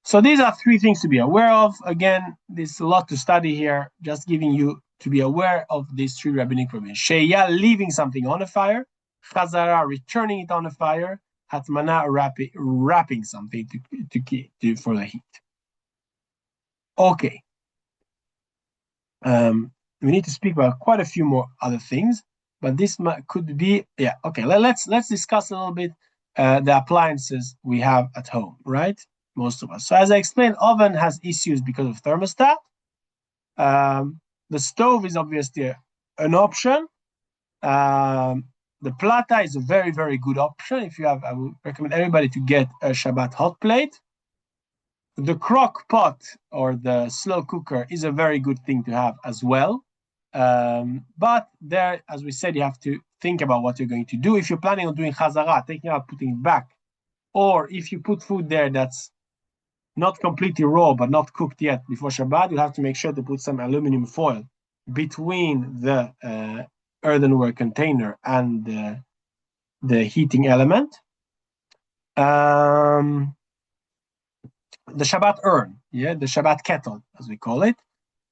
So these are three things to be aware of. Again, there's a lot to study here, just giving you to be aware of these three rabbinic provisions. Sheya, leaving something on a fire. Chazara, returning it on a fire. Hatmana, wrapping something for the heat. Okay. We need to speak about quite a few more other things, but this could be, yeah, okay. Let's discuss a little bit the appliances we have at home, right? Most of us. So as I explained, oven has issues because of thermostat. The stove is obviously an option. The plata is a very, very good option. If you have, I would recommend everybody to get a Shabbat hot plate. The crock pot or the slow cooker is a very good thing to have as well. But there, as we said, you have to think about what you're going to do. If you're planning on doing chazara, taking out, putting it back, or if you put food there that's not completely raw but not cooked yet before Shabbat, you have to make sure to put some aluminum foil between the earthenware container and the heating element. The Shabbat urn, the Shabbat kettle, as we call it.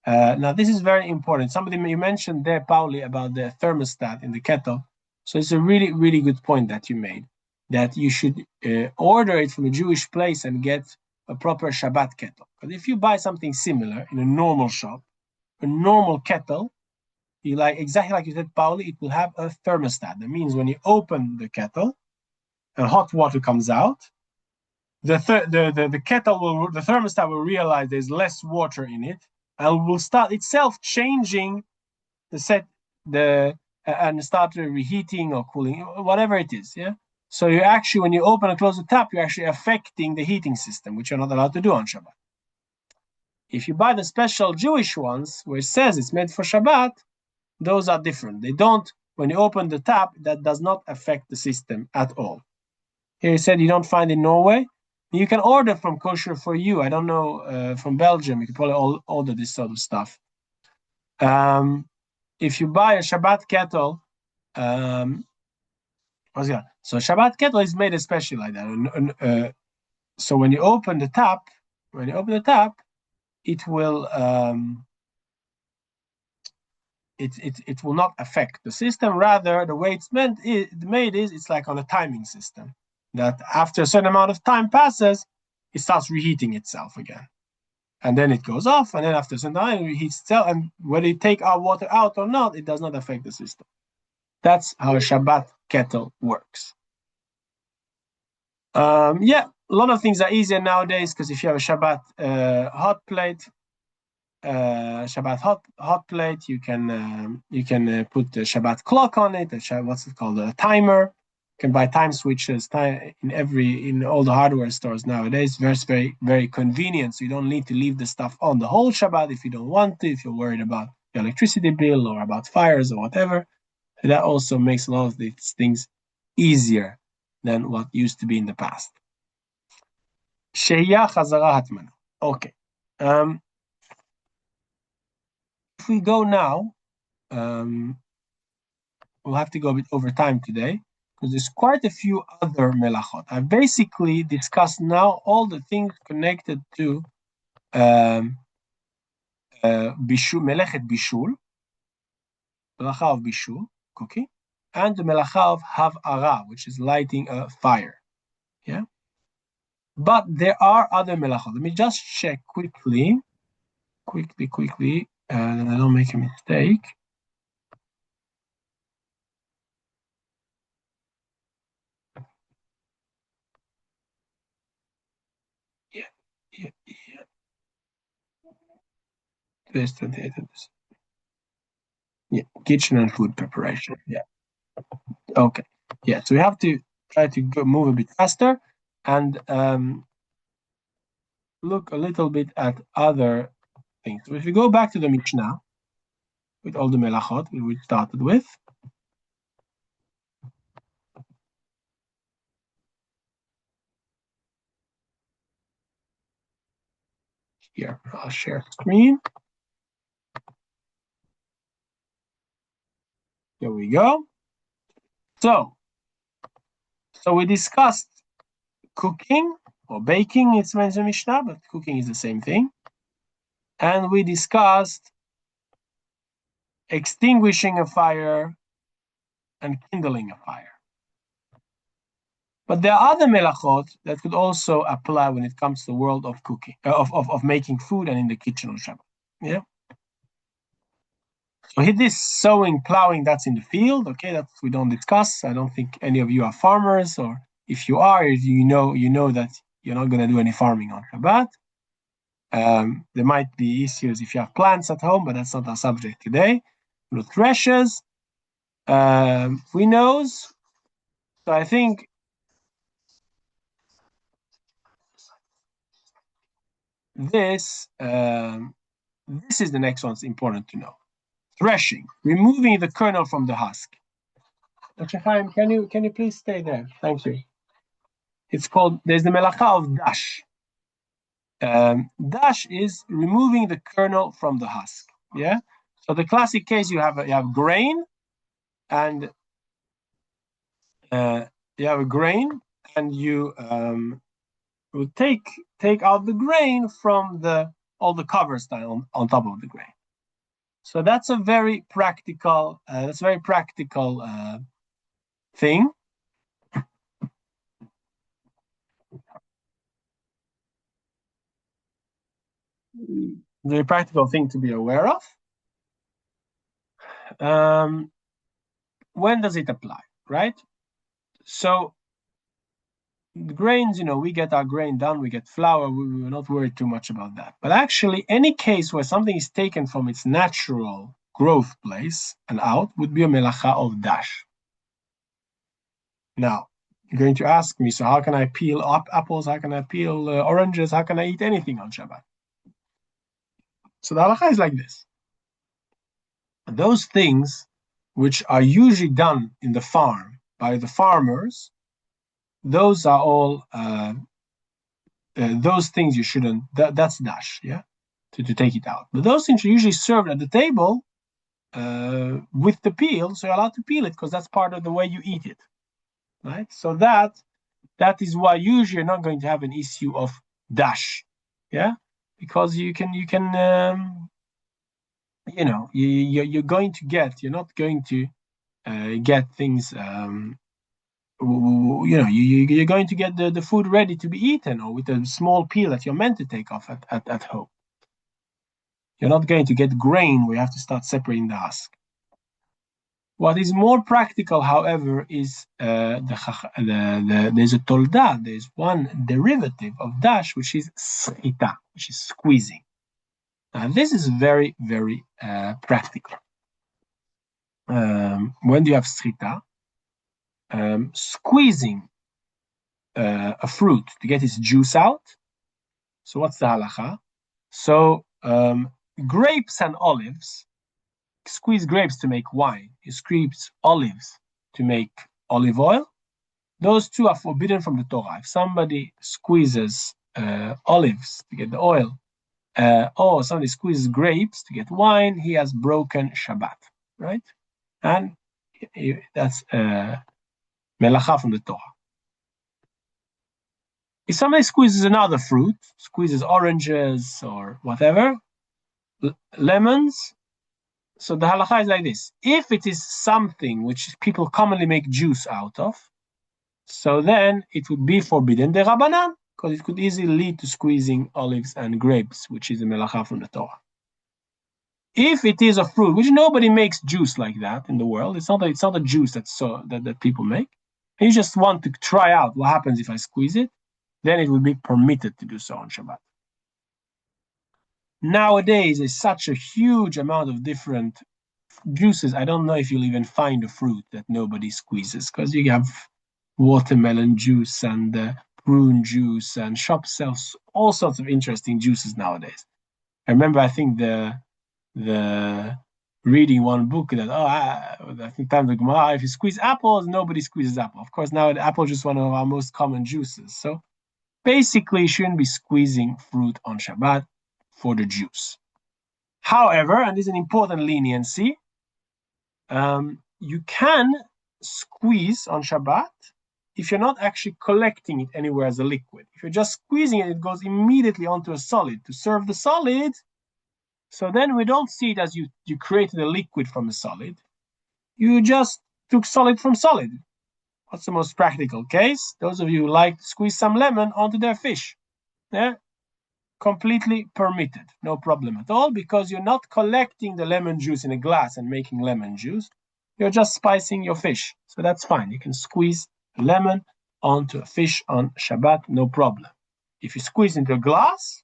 Now, this is very important. You mentioned there, Pauli, about the thermostat in the kettle. So it's a really, really good point that you made, that you should order it from a Jewish place and get a proper Shabbat kettle. Because if you buy something similar in a normal shop, a normal kettle, exactly like you said, Pauli, it will have a thermostat. That means when you open the kettle, hot water comes out. The thermostat will realize there's less water in it, and will start itself changing and start reheating or cooling, whatever it is. Yeah. So you actually, when you open and close the tap, you're actually affecting the heating system, which you're not allowed to do on Shabbat. If you buy the special Jewish ones, where it says it's made for Shabbat, those are different. They don't. When you open the tap, that does not affect the system at all. Here you said you don't find in Norway. You can order from Kosher for You. I don't know, from Belgium, you can probably order this sort of stuff. If you buy a Shabbat kettle, so Shabbat kettle is made especially like that. So when you open the tap, it will it will not affect the system. Rather, the way it's made is it's like on a timing system, that after a certain amount of time passes, it starts reheating itself again. And then it goes off, and then after some time, it reheats itself. And whether you take our water out or not, it does not affect the system. That's how a Shabbat kettle works. A lot of things are easier nowadays, because if you have a Shabbat hot plate, you can put the Shabbat clock on it. What's it called? A timer. You can buy time switches in all the hardware stores nowadays. Very, very convenient. So you don't need to leave the stuff on the whole Shabbat if you don't want to, if you're worried about your electricity bill or about fires or whatever. And that also makes a lot of these things easier than what used to be in the past. Sheya Chazara Hatman. Okay. If we go now, we'll have to go a bit over time today, because there's quite a few other melachot. I've basically discussed now all the things connected to bishul, melechet bishul, melacha of bishul, cooking. and the melacha of hav'ara, which is lighting a fire. Yeah. But there are other melachot. Let me just check quickly, that I don't make a mistake. Yeah. This. Yeah, kitchen and food preparation. Yeah. Okay. Yeah. So we have to try to move a bit faster and look a little bit at other things. So if we go back to the Mishnah with all the melachot we started with. Here, I'll share screen. Here we go. So we discussed cooking or baking, it's mentioned Mishnah, but cooking is the same thing. And we discussed extinguishing a fire and kindling a fire. But there are other melachot that could also apply when it comes to the world of cooking, of making food and in the kitchen on Shabbat. Yeah. So this sowing, plowing, that's in the field. Okay, that we don't discuss. I don't think any of you are farmers, or if you are, you know that you're not going to do any farming on Shabbat. There might be issues if you have plants at home, but that's not our subject today. No threshers. Who knows? So I think this is the next one that's important to know. Threshing, removing the kernel from the husk. Dr. Chaim, can you please stay there? Thank you. It's called, there's the melacha of dash. Dash is removing the kernel from the husk. Yeah. So the classic case, you have grain, and you would take out the grain from all the covers on top of the grain. So that's a very practical. Thing. Very practical thing to be aware of. When does it apply, right? So the grains, we get our grain done, we get flour, we're not worried too much about that. But actually, any case where something is taken from its natural growth place and out would be a melacha of dash. Now, you're going to ask me, so how can I peel up apples? How can I peel oranges? How can I eat anything on Shabbat? So the halacha is like this. Those things which are usually done in the farm by the farmers, those are all those things you shouldn't. That's dash, yeah, to take it out. But those things are usually served at the table with the peel, so you're allowed to peel it because that's part of the way you eat it, right? So that is why usually you're not going to have an issue of dash, yeah, because you're not going to get things. You're going to get the food ready to be eaten, or with a small peel that you're meant to take off at home. You're not going to get grain where you have to start separating the husk. What is more practical, however, is there's a tolda, there's one derivative of dash, which is srita, which is squeezing. Now, this is very, very practical. When do you have srita? Squeezing a fruit to get its juice out. So what's the halacha? So grapes and olives, squeeze grapes to make wine, you squeeze olives to make olive oil. Those two are forbidden from the Torah. If somebody squeezes olives to get the oil, or somebody squeezes grapes to get wine, he has broken Shabbat, right? And that's melacha from the Torah. If somebody squeezes another fruit, squeezes oranges or whatever, lemons, So the halacha is like this. If it is something which people commonly make juice out of, so then it would be forbidden derabanan, because it could easily lead to squeezing olives and grapes, which is a melacha from the Torah. If it is a fruit, which nobody makes juice like that in the world, it's not a juice that people make, and you just want to try out what happens if I squeeze it, then it would be permitted to do so on Shabbat. Nowadays, there's such a huge amount of different juices. I don't know if you'll even find a fruit that nobody squeezes, because you have watermelon juice and prune juice, and shop sells all sorts of interesting juices nowadays. I remember, I think the reading one book that I think time the Gemara, if you squeeze apples, nobody squeezes apple. Of course, now the apple is just one of our most common juices. So basically, you shouldn't be squeezing fruit on Shabbat for the juice. However, and this is an important leniency, you can squeeze on Shabbat if you're not actually collecting it anywhere as a liquid. If you're just squeezing it, it goes immediately onto a solid. To serve the solid, so then we don't see it as you created a liquid from a solid. You just took solid from solid. What's the most practical case? Those of you who like to squeeze some lemon onto their fish. Yeah? Completely permitted. No problem at all, because you're not collecting the lemon juice in a glass and making lemon juice. You're just spicing your fish. So that's fine. You can squeeze lemon onto a fish on Shabbat, no problem. If you squeeze into a glass,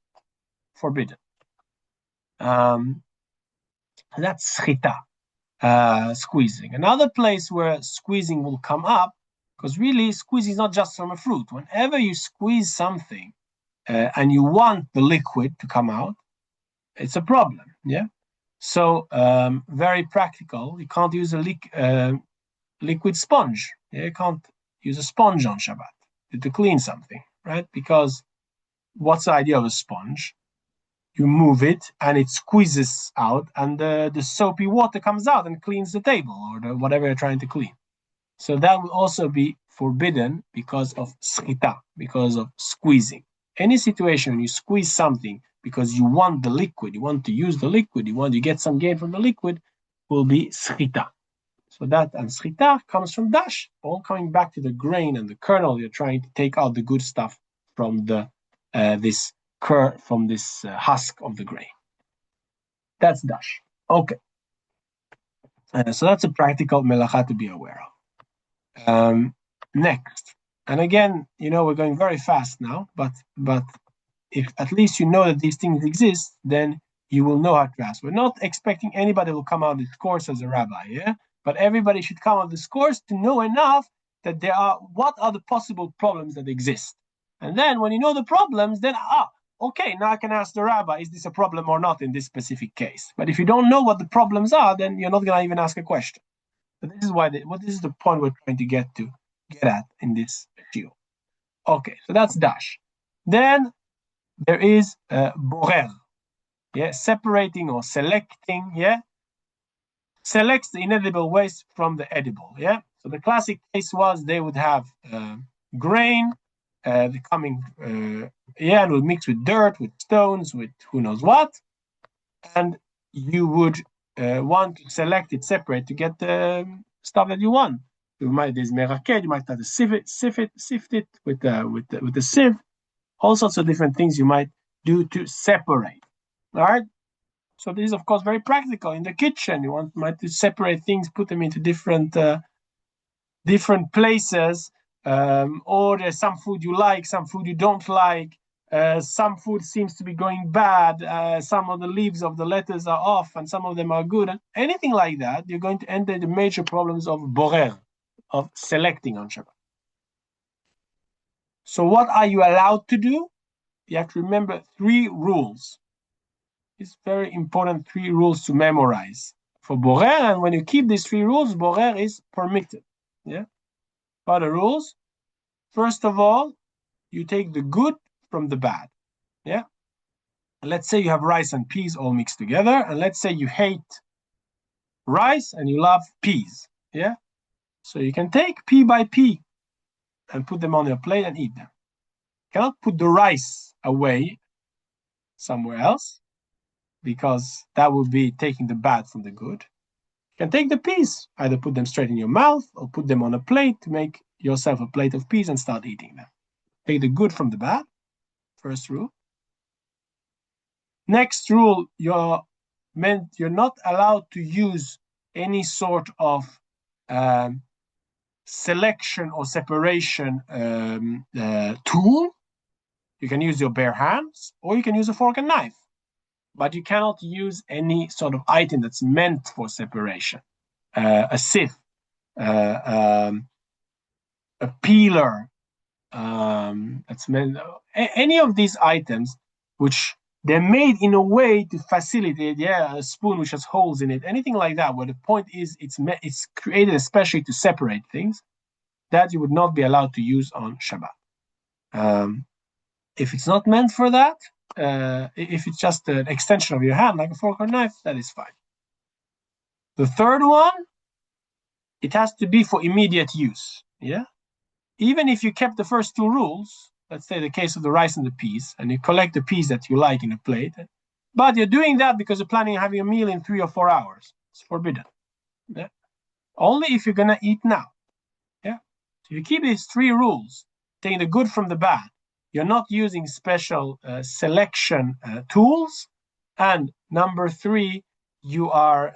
forbidden. That's schita, squeezing. Another place where squeezing will come up, because really squeezing is not just from a fruit. Whenever you squeeze something and you want the liquid to come out, it's a problem. Yeah. So very practical. You can't use a liquid sponge. Yeah? You can't use a sponge on Shabbat to clean something, right? Because what's the idea of a sponge? You move it and it squeezes out, and the soapy water comes out and cleans the table or whatever you're trying to clean. So that will also be forbidden because of schita, because of squeezing. Any situation when you squeeze something because you want the liquid, you want to use the liquid, you want to get some gain from the liquid, will be schita. So that, and schita comes from dash, all coming back to the grain and the kernel. You're trying to take out the good stuff from this husk of the grain. That's dash. Okay. So that's a practical melacha to be aware of. Next, and again, we're going very fast now, but if at least you know that these things exist, then you will know how to ask. We're not expecting anybody will come out of this course as a rabbi, yeah? But everybody should come out of this course to know enough that what are the possible problems that exist. And then when you know the problems, then okay, now I can ask the rabbi, is this a problem or not in this specific case? But if you don't know what the problems are, then you're not going to even ask a question. So this is why this is the point we're trying to get at in this shiur. Okay, so that's dash. Then there is borer, yeah, separating or selecting, yeah, selects the inedible waste from the edible, yeah. So the classic case was they would have grain, and would mix with dirt, with stones, with who knows what, and you would want to select it separate to get the stuff that you want. There's meraket, you might have to sift it with the sieve, all sorts of different things you might do to separate. All right. So this is of course very practical in the kitchen. You might to separate things, put them into different places. Or there's some food you like, some food you don't like. Some food seems to be going bad. Some of the leaves of the lettuce are off, and some of them are good. And anything like that, you're going to enter the major problems of borer, of selecting on Shabbat. So what are you allowed to do? You have to remember 3 rules. It's very important 3 rules to memorize for borer. And when you keep these 3 rules, borer is permitted. Yeah. What are the rules? First of all, you take the good from the bad. Yeah. Let's say you have rice and peas all mixed together, and let's say you hate rice and you love peas. Yeah. So you can take pea by pea and put them on your plate and eat them. You cannot put the rice away somewhere else. because that would be taking the bad from the good. You can take the peas, either put them straight in your mouth or put them on a plate to make yourself a plate of peas and start eating them. Take the good from the bad, first rule. Next rule, you're not allowed to use any sort of selection or separation tool. You can use your bare hands or you can use a fork and knife, but you cannot use any sort of item that's meant for separation. A sieve, a peeler, that's meant, any of these items which they're made in a way to facilitate, a spoon which has holes in it, anything like that, where the point is it's created especially to separate things, that you would not be allowed to use on Shabbat. If it's not meant for that, if it's just an extension of your hand, like a fork or knife, that is fine. The third one, it has to be for immediate use. Yeah. Even if you kept the first two rules, let's say the case of the rice and the peas, and you collect the peas that you like in a plate, but you're doing that because you're planning on having a meal in 3 or 4 hours. It's forbidden. Yeah. Only if you're gonna eat now. Yeah. So you keep these 3 rules, taking the good from the bad. You're not using special selection tools, and number 3, you are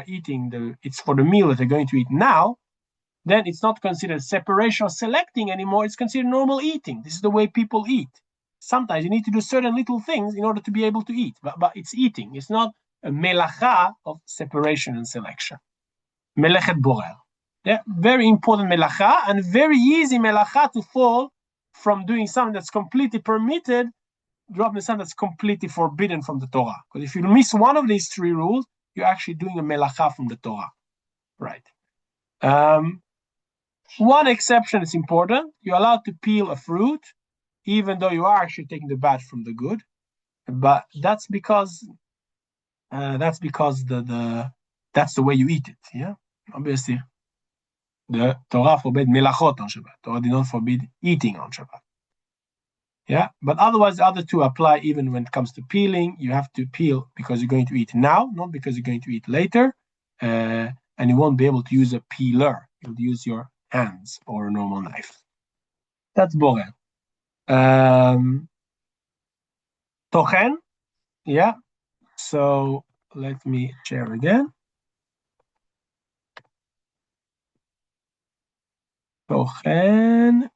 eating it's for the meal that you're going to eat now. Then it's not considered separation or selecting anymore. It's considered normal eating. This is the way people eat. Sometimes you need to do certain little things in order to be able to eat, but it's eating. It's not a melacha of separation and selection. Melechet borer. Yeah, very important melacha, and very easy melacha to fall from doing something that's completely permitted, drop in something that's completely forbidden from the Torah. Because if you miss one of these 3 rules, you're actually doing a melacha from the Torah. Right. One exception is important. You're allowed to peel a fruit, even though you are actually taking the bad from the good. But that's because that's the way you eat it. Yeah, obviously, the Torah forbade melachot on Shabbat. Torah did not forbid eating on Shabbat. Yeah, but otherwise, the other 2 apply even when it comes to peeling. You have to peel because you're going to eat now, not because you're going to eat later. And you won't be able to use a peeler. You'll use your hands or a normal knife. That's borer. Tochen, yeah. So let me share again. Tochen.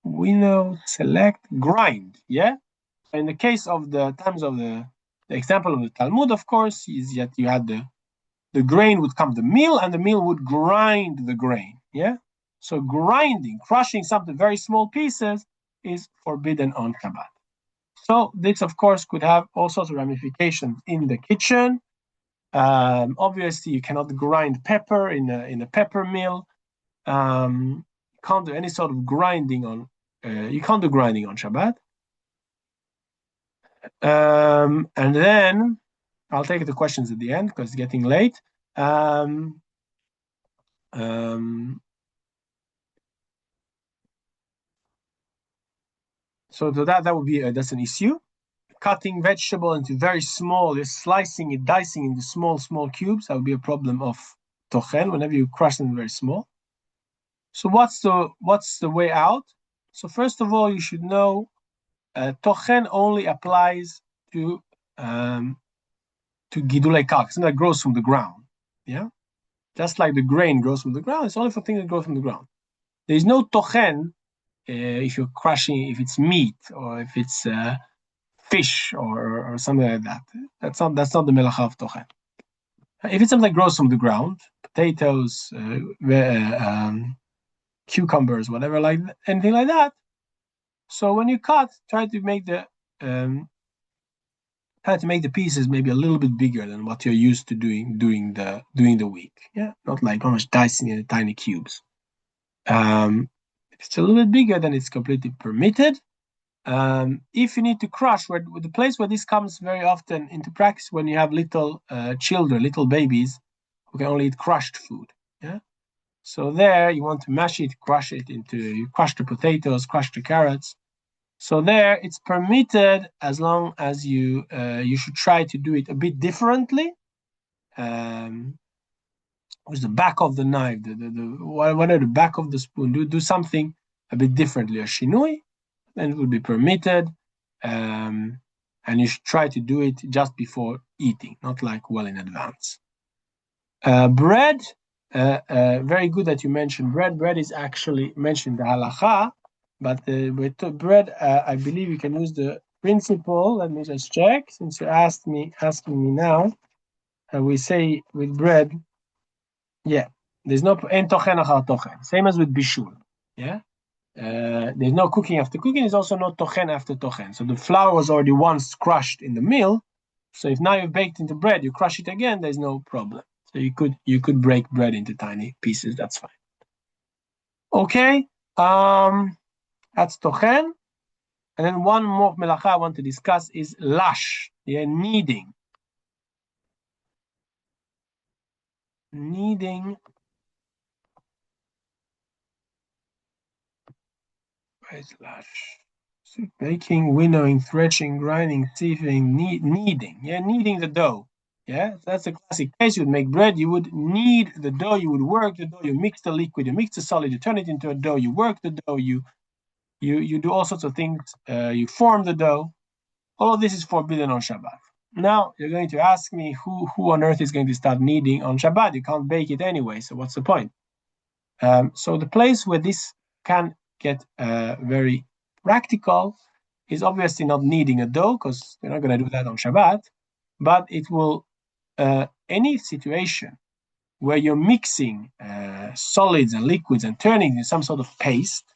We know, select, grind, yeah? In the case of the times of the example of the Talmud, of course, is that you had the grain would come the meal, and the meal would grind the grain. Yeah. So grinding, crushing something very small pieces is forbidden on Shabbat. So this, of course, could have all sorts of ramifications in the kitchen. Obviously, you cannot grind pepper in a pepper mill. You can't do any sort of grinding on. You can't do grinding on Shabbat. And then I'll take the questions at the end because it's getting late. So that would be that's an issue. Cutting vegetable into very small, you're slicing it, dicing into small cubes. That would be a problem of tochen whenever you crush them very small. So what's the way out? So first of all, you should know tochen only applies to gidulei karka, something that grows from the ground. Yeah, just like the grain grows from the ground, it's only for things that grow from the ground. There is no tochen if you're crushing, if it's meat or if it's fish or something like that. That's not the melacha of tochen. If it's something that grows from the ground, potatoes, cucumbers, whatever, like anything like that. So when you cut, try to make the pieces maybe a little bit bigger than what you're used to doing the week. Yeah, not much dicing in tiny cubes. If it's a little bit bigger, then it's completely permitted. If you need to crush, the place where this comes very often into practice when you have little children, little babies who can only eat crushed food. Yeah. So there you want to mash it, you crush the potatoes, crush the carrots. So there, it's permitted as long as you should try to do it a bit differently. With the back of the knife, the back of the spoon, do something a bit differently, a shinui, then it will be permitted. And you should try to do it just before eating, not like well in advance. Bread, very good that you mentioned bread. Bread is actually mentioned in the halacha, but with bread, I believe you can use the principle. Let me just check, since you're asking me now. We say with bread, yeah, there's no en tochen achar tochen. Same as with bishul, yeah. There's no cooking after cooking. There's also no tochen after tochen. So the flour was already once crushed in the mill. So if now you've baked into bread, you crush it again, there's no problem. So you could break bread into tiny pieces. That's fine. Okay, that's tochen. And then one more melacha I want to discuss is lash, yeah, kneading. Kneading. Where's lash? Baking, winnowing, threshing, grinding, sieving, kneading. Yeah, kneading the dough. Yeah, that's a classic case. You would make bread, you would knead the dough, you would work the dough, you mix the liquid, you mix the solid, you turn it into a dough, you work the dough, you do all sorts of things, you form the dough. All of this is forbidden on Shabbat. Now, you're going to ask me who on earth is going to start kneading on Shabbat? You can't bake it anyway, so what's the point? So the place where this can get very practical is obviously not kneading a dough, because you're not going to do that on Shabbat, but it will, any situation where you're mixing solids and liquids and turning into some sort of paste,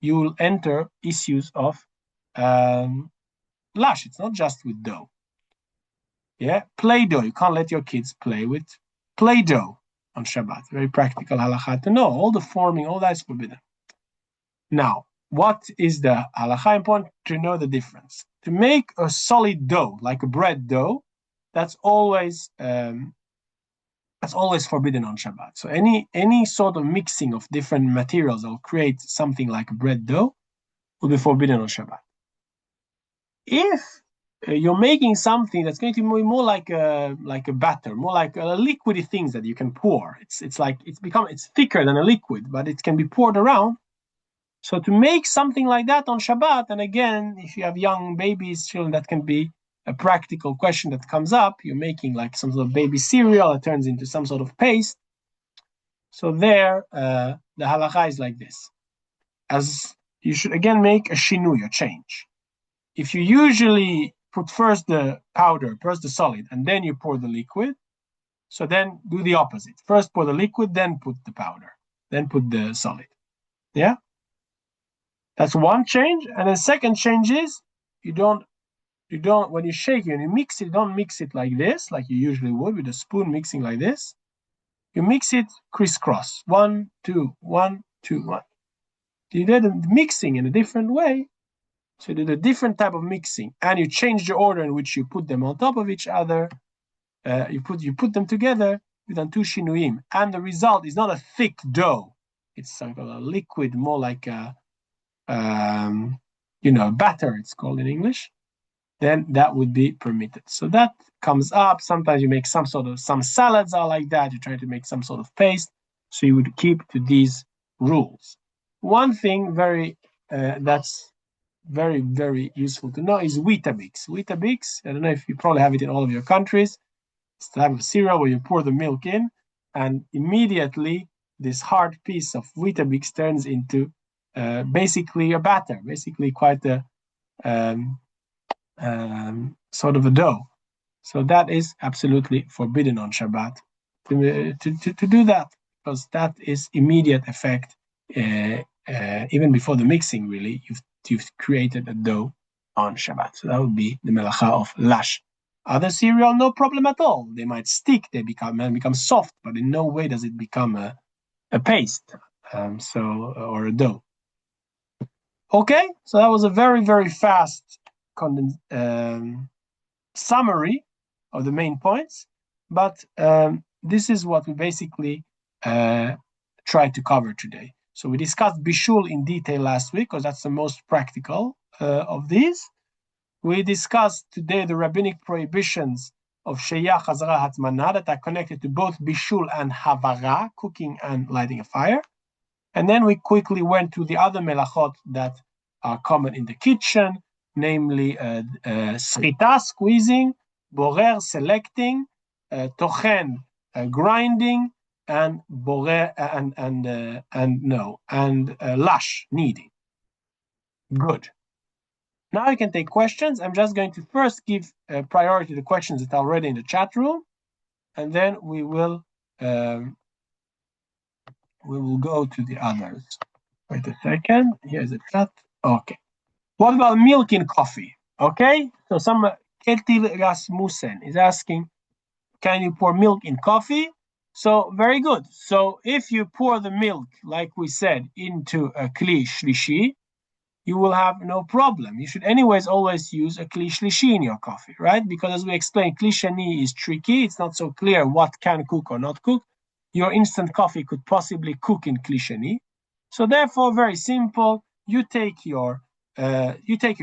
you will enter issues of lash. It's not just with dough. Yeah, Play-Doh. You can't let your kids play with Play-Doh on Shabbat. Very practical halacha to know. All the forming, all that is forbidden. Now, what is the halacha? Important to know the difference. To make a solid dough, like a bread dough, that's always forbidden on Shabbat. So any sort of mixing of different materials that will create something like a bread dough will be forbidden on Shabbat. If you're making something that's going to be more like a batter, more like a liquidy things that you can pour. It's thicker than a liquid, but it can be poured around. So to make something like that on Shabbat, and again, if you have young babies, children, that can be a practical question that comes up. You're making like some sort of baby cereal that turns into some sort of paste. So there, the halacha is like this. As you should again make a shinui, a change. If you usually put first the powder, first the solid, and then you pour the liquid, so then do the opposite. First pour the liquid, then put the powder, then put the solid. Yeah? That's one change. And the second change is you don't when you shake it and you mix it, don't mix it like this, like you usually would with a spoon mixing like this. You mix it crisscross. 1, 2, 1, 2, 1. You did the mixing in a different way. So you did a different type of mixing, and you change the order in which you put them on top of each other. You put them together. You've done 2 shinuim, and the result is not a thick dough. It's sort of a liquid, more like a batter. It's called in English. Then that would be permitted. So that comes up. Sometimes you make some salads are like that. You try to make some sort of paste. So you would keep to these rules. One thing that's very, very useful to know is Weetabix. Weetabix, I don't know if you probably have it in all of your countries. It's the type of cereal where you pour the milk in, and immediately this hard piece of Weetabix turns into basically a batter, basically quite a sort of a dough. So that is absolutely forbidden on Shabbat to do that, because that is immediate effect. Even before the mixing, really, you've created a dough on Shabbat. So that would be the melacha of lash. Other cereal, no problem at all. They might stick, they become soft, but in no way does it become a paste, or a dough. Okay, so that was a very, very fast summary of the main points, but this is what we basically tried to cover today. So we discussed bishul in detail last week, because that's the most practical. of these. We discussed today the rabbinic prohibitions of Sheyah, Chazara, Hatmana that are connected to both Bishul and Havara, cooking and lighting a fire. And then we quickly went to the other melachot that are common in the kitchen, namely srita, squeezing, borer, selecting, tochen, grinding, and borer and lash, kneading. Good. Now you can take questions. I'm just going to first give priority to the questions that are already in the chat room, and then we will go to the others. Wait a second. Here's the chat. Okay. What about milk in coffee? Okay. So some Ketil Rasmussen is asking, can you pour milk in coffee? So very good. So if you pour the milk, like we said, into a kli shlishi, you will have no problem. You should anyways always use a kli shlishi in your coffee, right? Because as we explained, kli shani is tricky. It's not so clear what can cook or not cook. Your instant coffee could possibly cook in kli shani. So therefore, very simple. You take a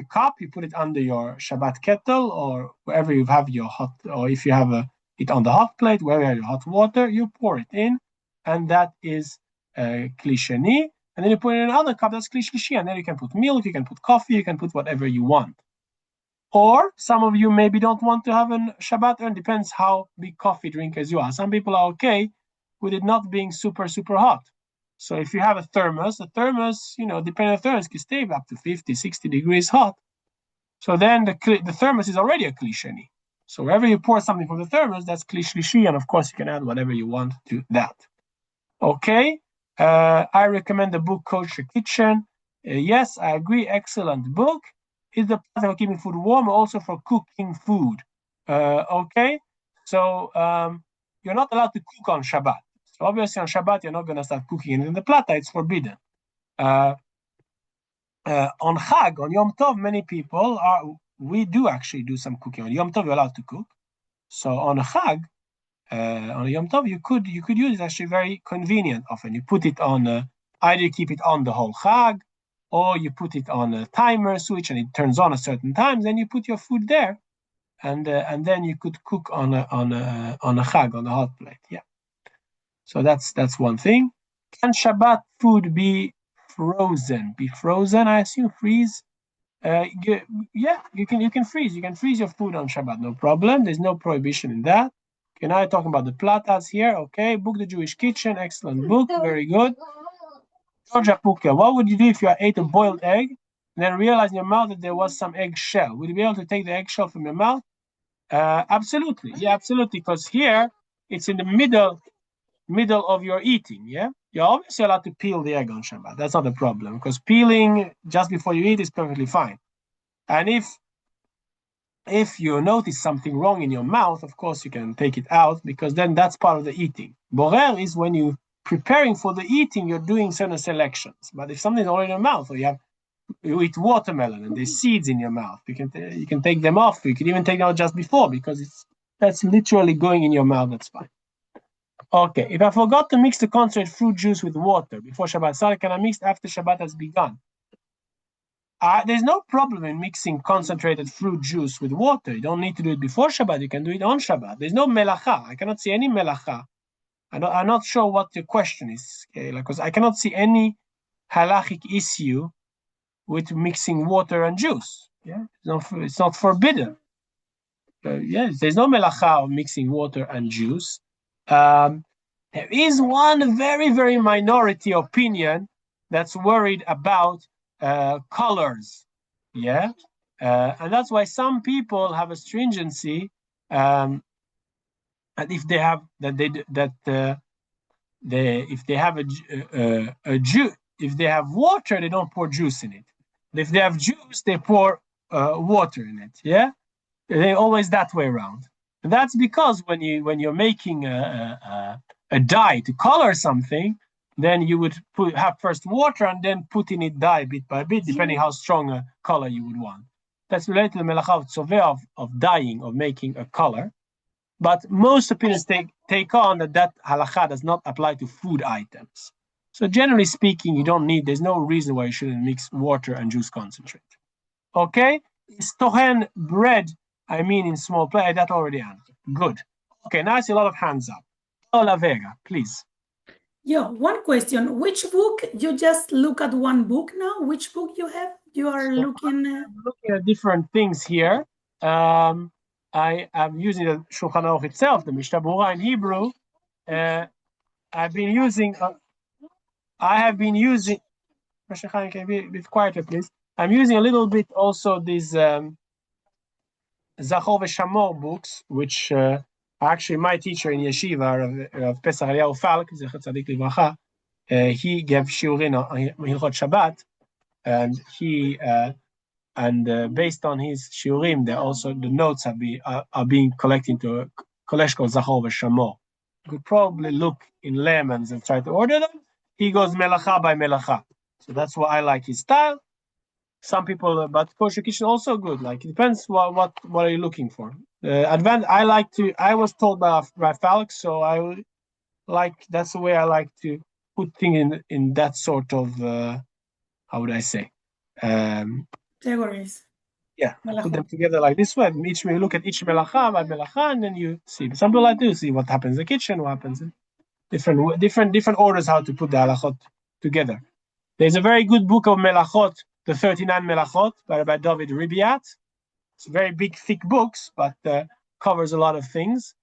cup, you put it under your Shabbat kettle or wherever you have your hot, or if you have it on the hot plate, wherever you have your hot water, you pour it in, and that is kli shani. And then you put in another cup that's kli shlishi, and then you can put milk, you can put coffee, you can put whatever you want. Or some of you maybe don't want to have a Shabbat, and it depends how big coffee drinkers you are. Some people are okay with it not being super, super hot. So if you have a thermos, depending on the thermos, can stay up to 50, 60 degrees hot. So then the thermos is already a kli shani. So wherever you pour something from the thermos, that's kli shlishi, and of course you can add whatever you want to that. Okay, I recommend the book Kosher Kitchen. Yes, I agree, excellent book. Is the plan for keeping food warm or also for cooking food? Okay, so you're not allowed to cook on Shabbat. So obviously on Shabbat, you're not going to start cooking it in the plata, it's forbidden. On Chag, on Yom Tov, many people we do actually do some cooking. On Yom Tov, you're allowed to cook. So on a Chag, on a Yom Tov, you could use it, actually very convenient often. You put it on, either you keep it on the whole Chag, or you put it on a timer switch and it turns on at certain times, then you put your food there, and then you could cook on a Chag, on a hot plate. Yeah. So that's one thing. Can Shabbat food be frozen? I assume freeze. Yeah, you can freeze. You can freeze your food on Shabbat, no problem. There's no prohibition in that. Okay, now I'm talking about the platas here. Okay, book The Jewish Kitchen, excellent book, very good. Georgia Puka, what would you do if you ate a boiled egg and then realized in your mouth that there was some eggshell? Would you be able to take the eggshell from your mouth? Absolutely, yeah, absolutely. Because here it's in the middle of your eating. Yeah, you're obviously allowed to peel the egg on Shabbat. That's not a problem, because peeling just before you eat is perfectly fine. And if you notice something wrong in your mouth, of course you can take it out, because then that's part of the eating. Borer is when you preparing for the eating, you're doing certain selections. But if something's already in your mouth, or you eat watermelon and there's seeds in your mouth, you can take them off. You can even take them out just before, because that's literally going in your mouth. That's fine. Okay, if I forgot to mix the concentrated fruit juice with water before Shabbat, sorry, can I mix after Shabbat has begun? There's no problem in mixing concentrated fruit juice with water. You don't need to do it before Shabbat. You can do it on Shabbat. There's no melacha. I cannot see any melacha. I'm not sure what the question is, because I cannot see any halachic issue with mixing water and juice. Yeah, it's not forbidden. Yes, there's no melacha of mixing water and juice. There is one very, very minority opinion that's worried about colors. Yeah, and that's why some people have a stringency. And if they have if they have water, they don't pour juice in it. If they have juice, they pour water in it. Yeah, they're always that way around. And that's because when you're making a dye to color something, then you would have first water and then put in it dye bit by bit, depending how strong a color you would want. That's related to the melacha of tzoveh, of dyeing, of making a color. But most opinions take on that halacha does not apply to food items. So generally speaking, there's no reason why you shouldn't mix water and juice concentrate. Okay? Is tohen bread, I mean in small plate? That already answered. Good. Okay, now I see a lot of hands up. Ola Vega, please. Yeah, one question. Which book? You just look at one book now? Which book you have? You are looking... I'm looking at different things here. I am using the Shulchan Aruch itself, the Mishnah Berurah in Hebrew. I've been using... I have been using... Moshe Chaim, can you be a bit quieter, please? I'm using a little bit also these Zachor Veshamor books, which actually my teacher in yeshiva, Rav Pesach Eliyahu Falk, Zecher Tzadik Livracha, he gave shiurin on Hilchot Shabbat, and he based on his shiurim, the notes are being collected into a kolesh called Zachor Veshamor. You could probably look in layman's and try to order them. He goes melacha by melacha. So that's why I like his style. Some people, but kosher kitchen also good. Like it depends what are you looking for. I was told by Falk, so that's the way I like to put things in that sort of how would I say? Categories. Yeah, put them together like this way. You look at each melacha by melacha, and then you see. Some people like to see what happens in the kitchen, what happens in different orders, how to put the halachot together. There's a very good book of melachot, the 39 melachot by David Ribiat. It's very big, thick books, but covers a lot of things.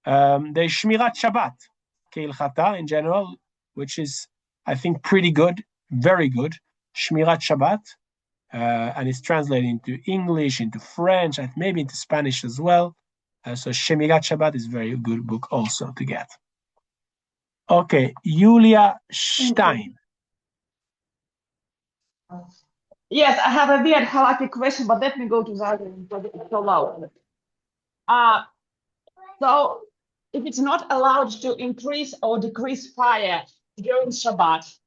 There's Shmirat Shabbat, Keilchata in general, which is, I think, pretty good, very good. Shmirat Shabbat, and it's translated into English, into French, and maybe into Spanish as well. So Shmirat Shabbat is a very good book also to get. Okay, Julia Stein. Yes, I have a weird halakhic question, but let me go to the other one because it's so loud. So if it's not allowed to increase or decrease fire during Shabbat,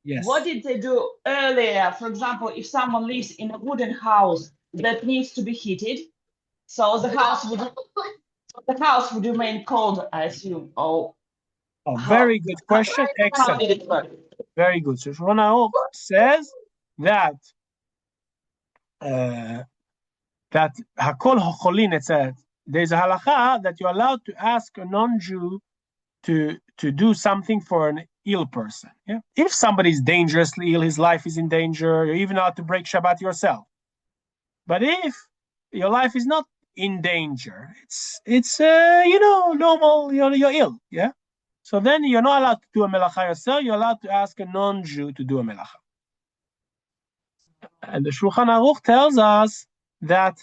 Yes. What did they do earlier? For example, if someone lives in a wooden house that needs to be heated, so the house would remain cold, I assume. Very good question. Excellent. How did it work? Very good. So Shulchan Aruch says that Hakol Hocholin, it says there's a halacha that you're allowed to ask a non-Jew to do something for an ill person. Yeah? If somebody's dangerously ill, his life is in danger, you're even allowed to break Shabbat yourself. But if your life is not in danger, it's normal, you're ill, yeah? So then you're not allowed to do a melacha yourself, you're allowed to ask a non-Jew to do a melacha. And the Shulchan Aruch tells us that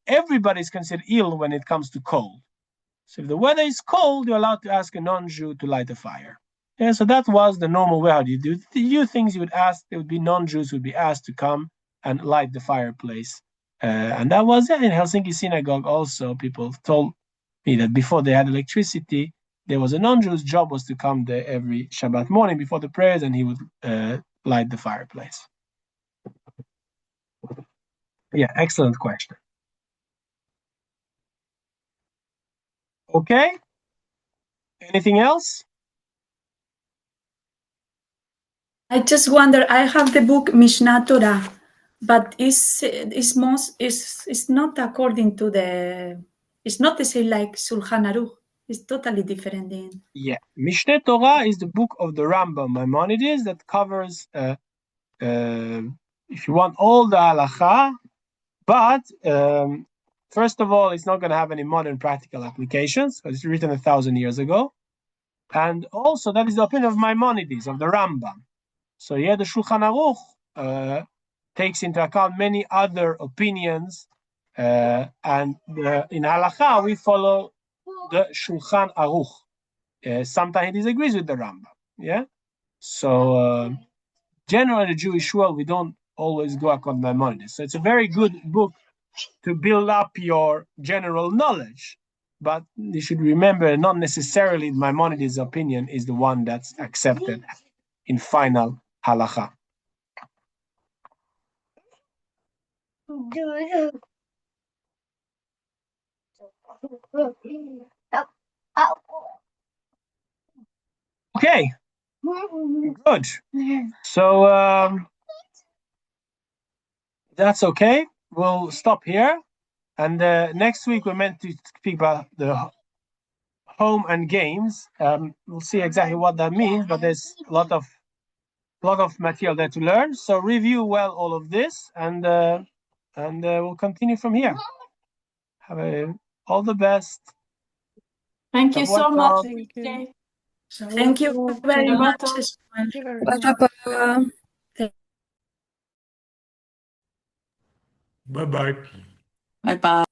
everybody is considered ill when it comes to cold. So if the weather is cold, you're allowed to ask a non-Jew to light a fire. Yeah, so that was the normal way how you do things. You would ask, there would be non-Jews would be asked to come and light the fireplace. And that was it. In Helsinki synagogue also, people told me that before they had electricity, there was a non-Jew's job was to come there every Shabbat morning before the prayers, and he would light the fireplace. Yeah, excellent question. Okay. Anything else? I just wonder, I have the book Mishnah Torah, but it's not according to it's not the same like Shulchan Aruch. It's totally different. Yeah, Mishneh Torah is the book of the Rambam Maimonides that covers, if you want, all the halacha, but first of all, it's not going to have any modern practical applications because it's written 1,000 years ago. And also, that is the opinion of Maimonides, of the Rambam. So yeah, the Shulchan Aruch takes into account many other opinions, and in halacha we follow the Shulchan Aruch. Sometimes he disagrees with the Rambam. Yeah, so generally the Jewish world we don't always go according to Maimonides. So it's a very good book to build up your general knowledge. But you should remember, not necessarily Maimonides' opinion is the one that's accepted in final halacha. Okay, good. So that's okay. We'll stop here. And next week we're meant to speak about the home and games. We'll see exactly what that means, but there's a lot of material there to learn. So review well all of this, and we'll continue from here. All the best. Thank you so much. Thank you. Thank you very much. Thank you very much. Bye bye. Bye bye.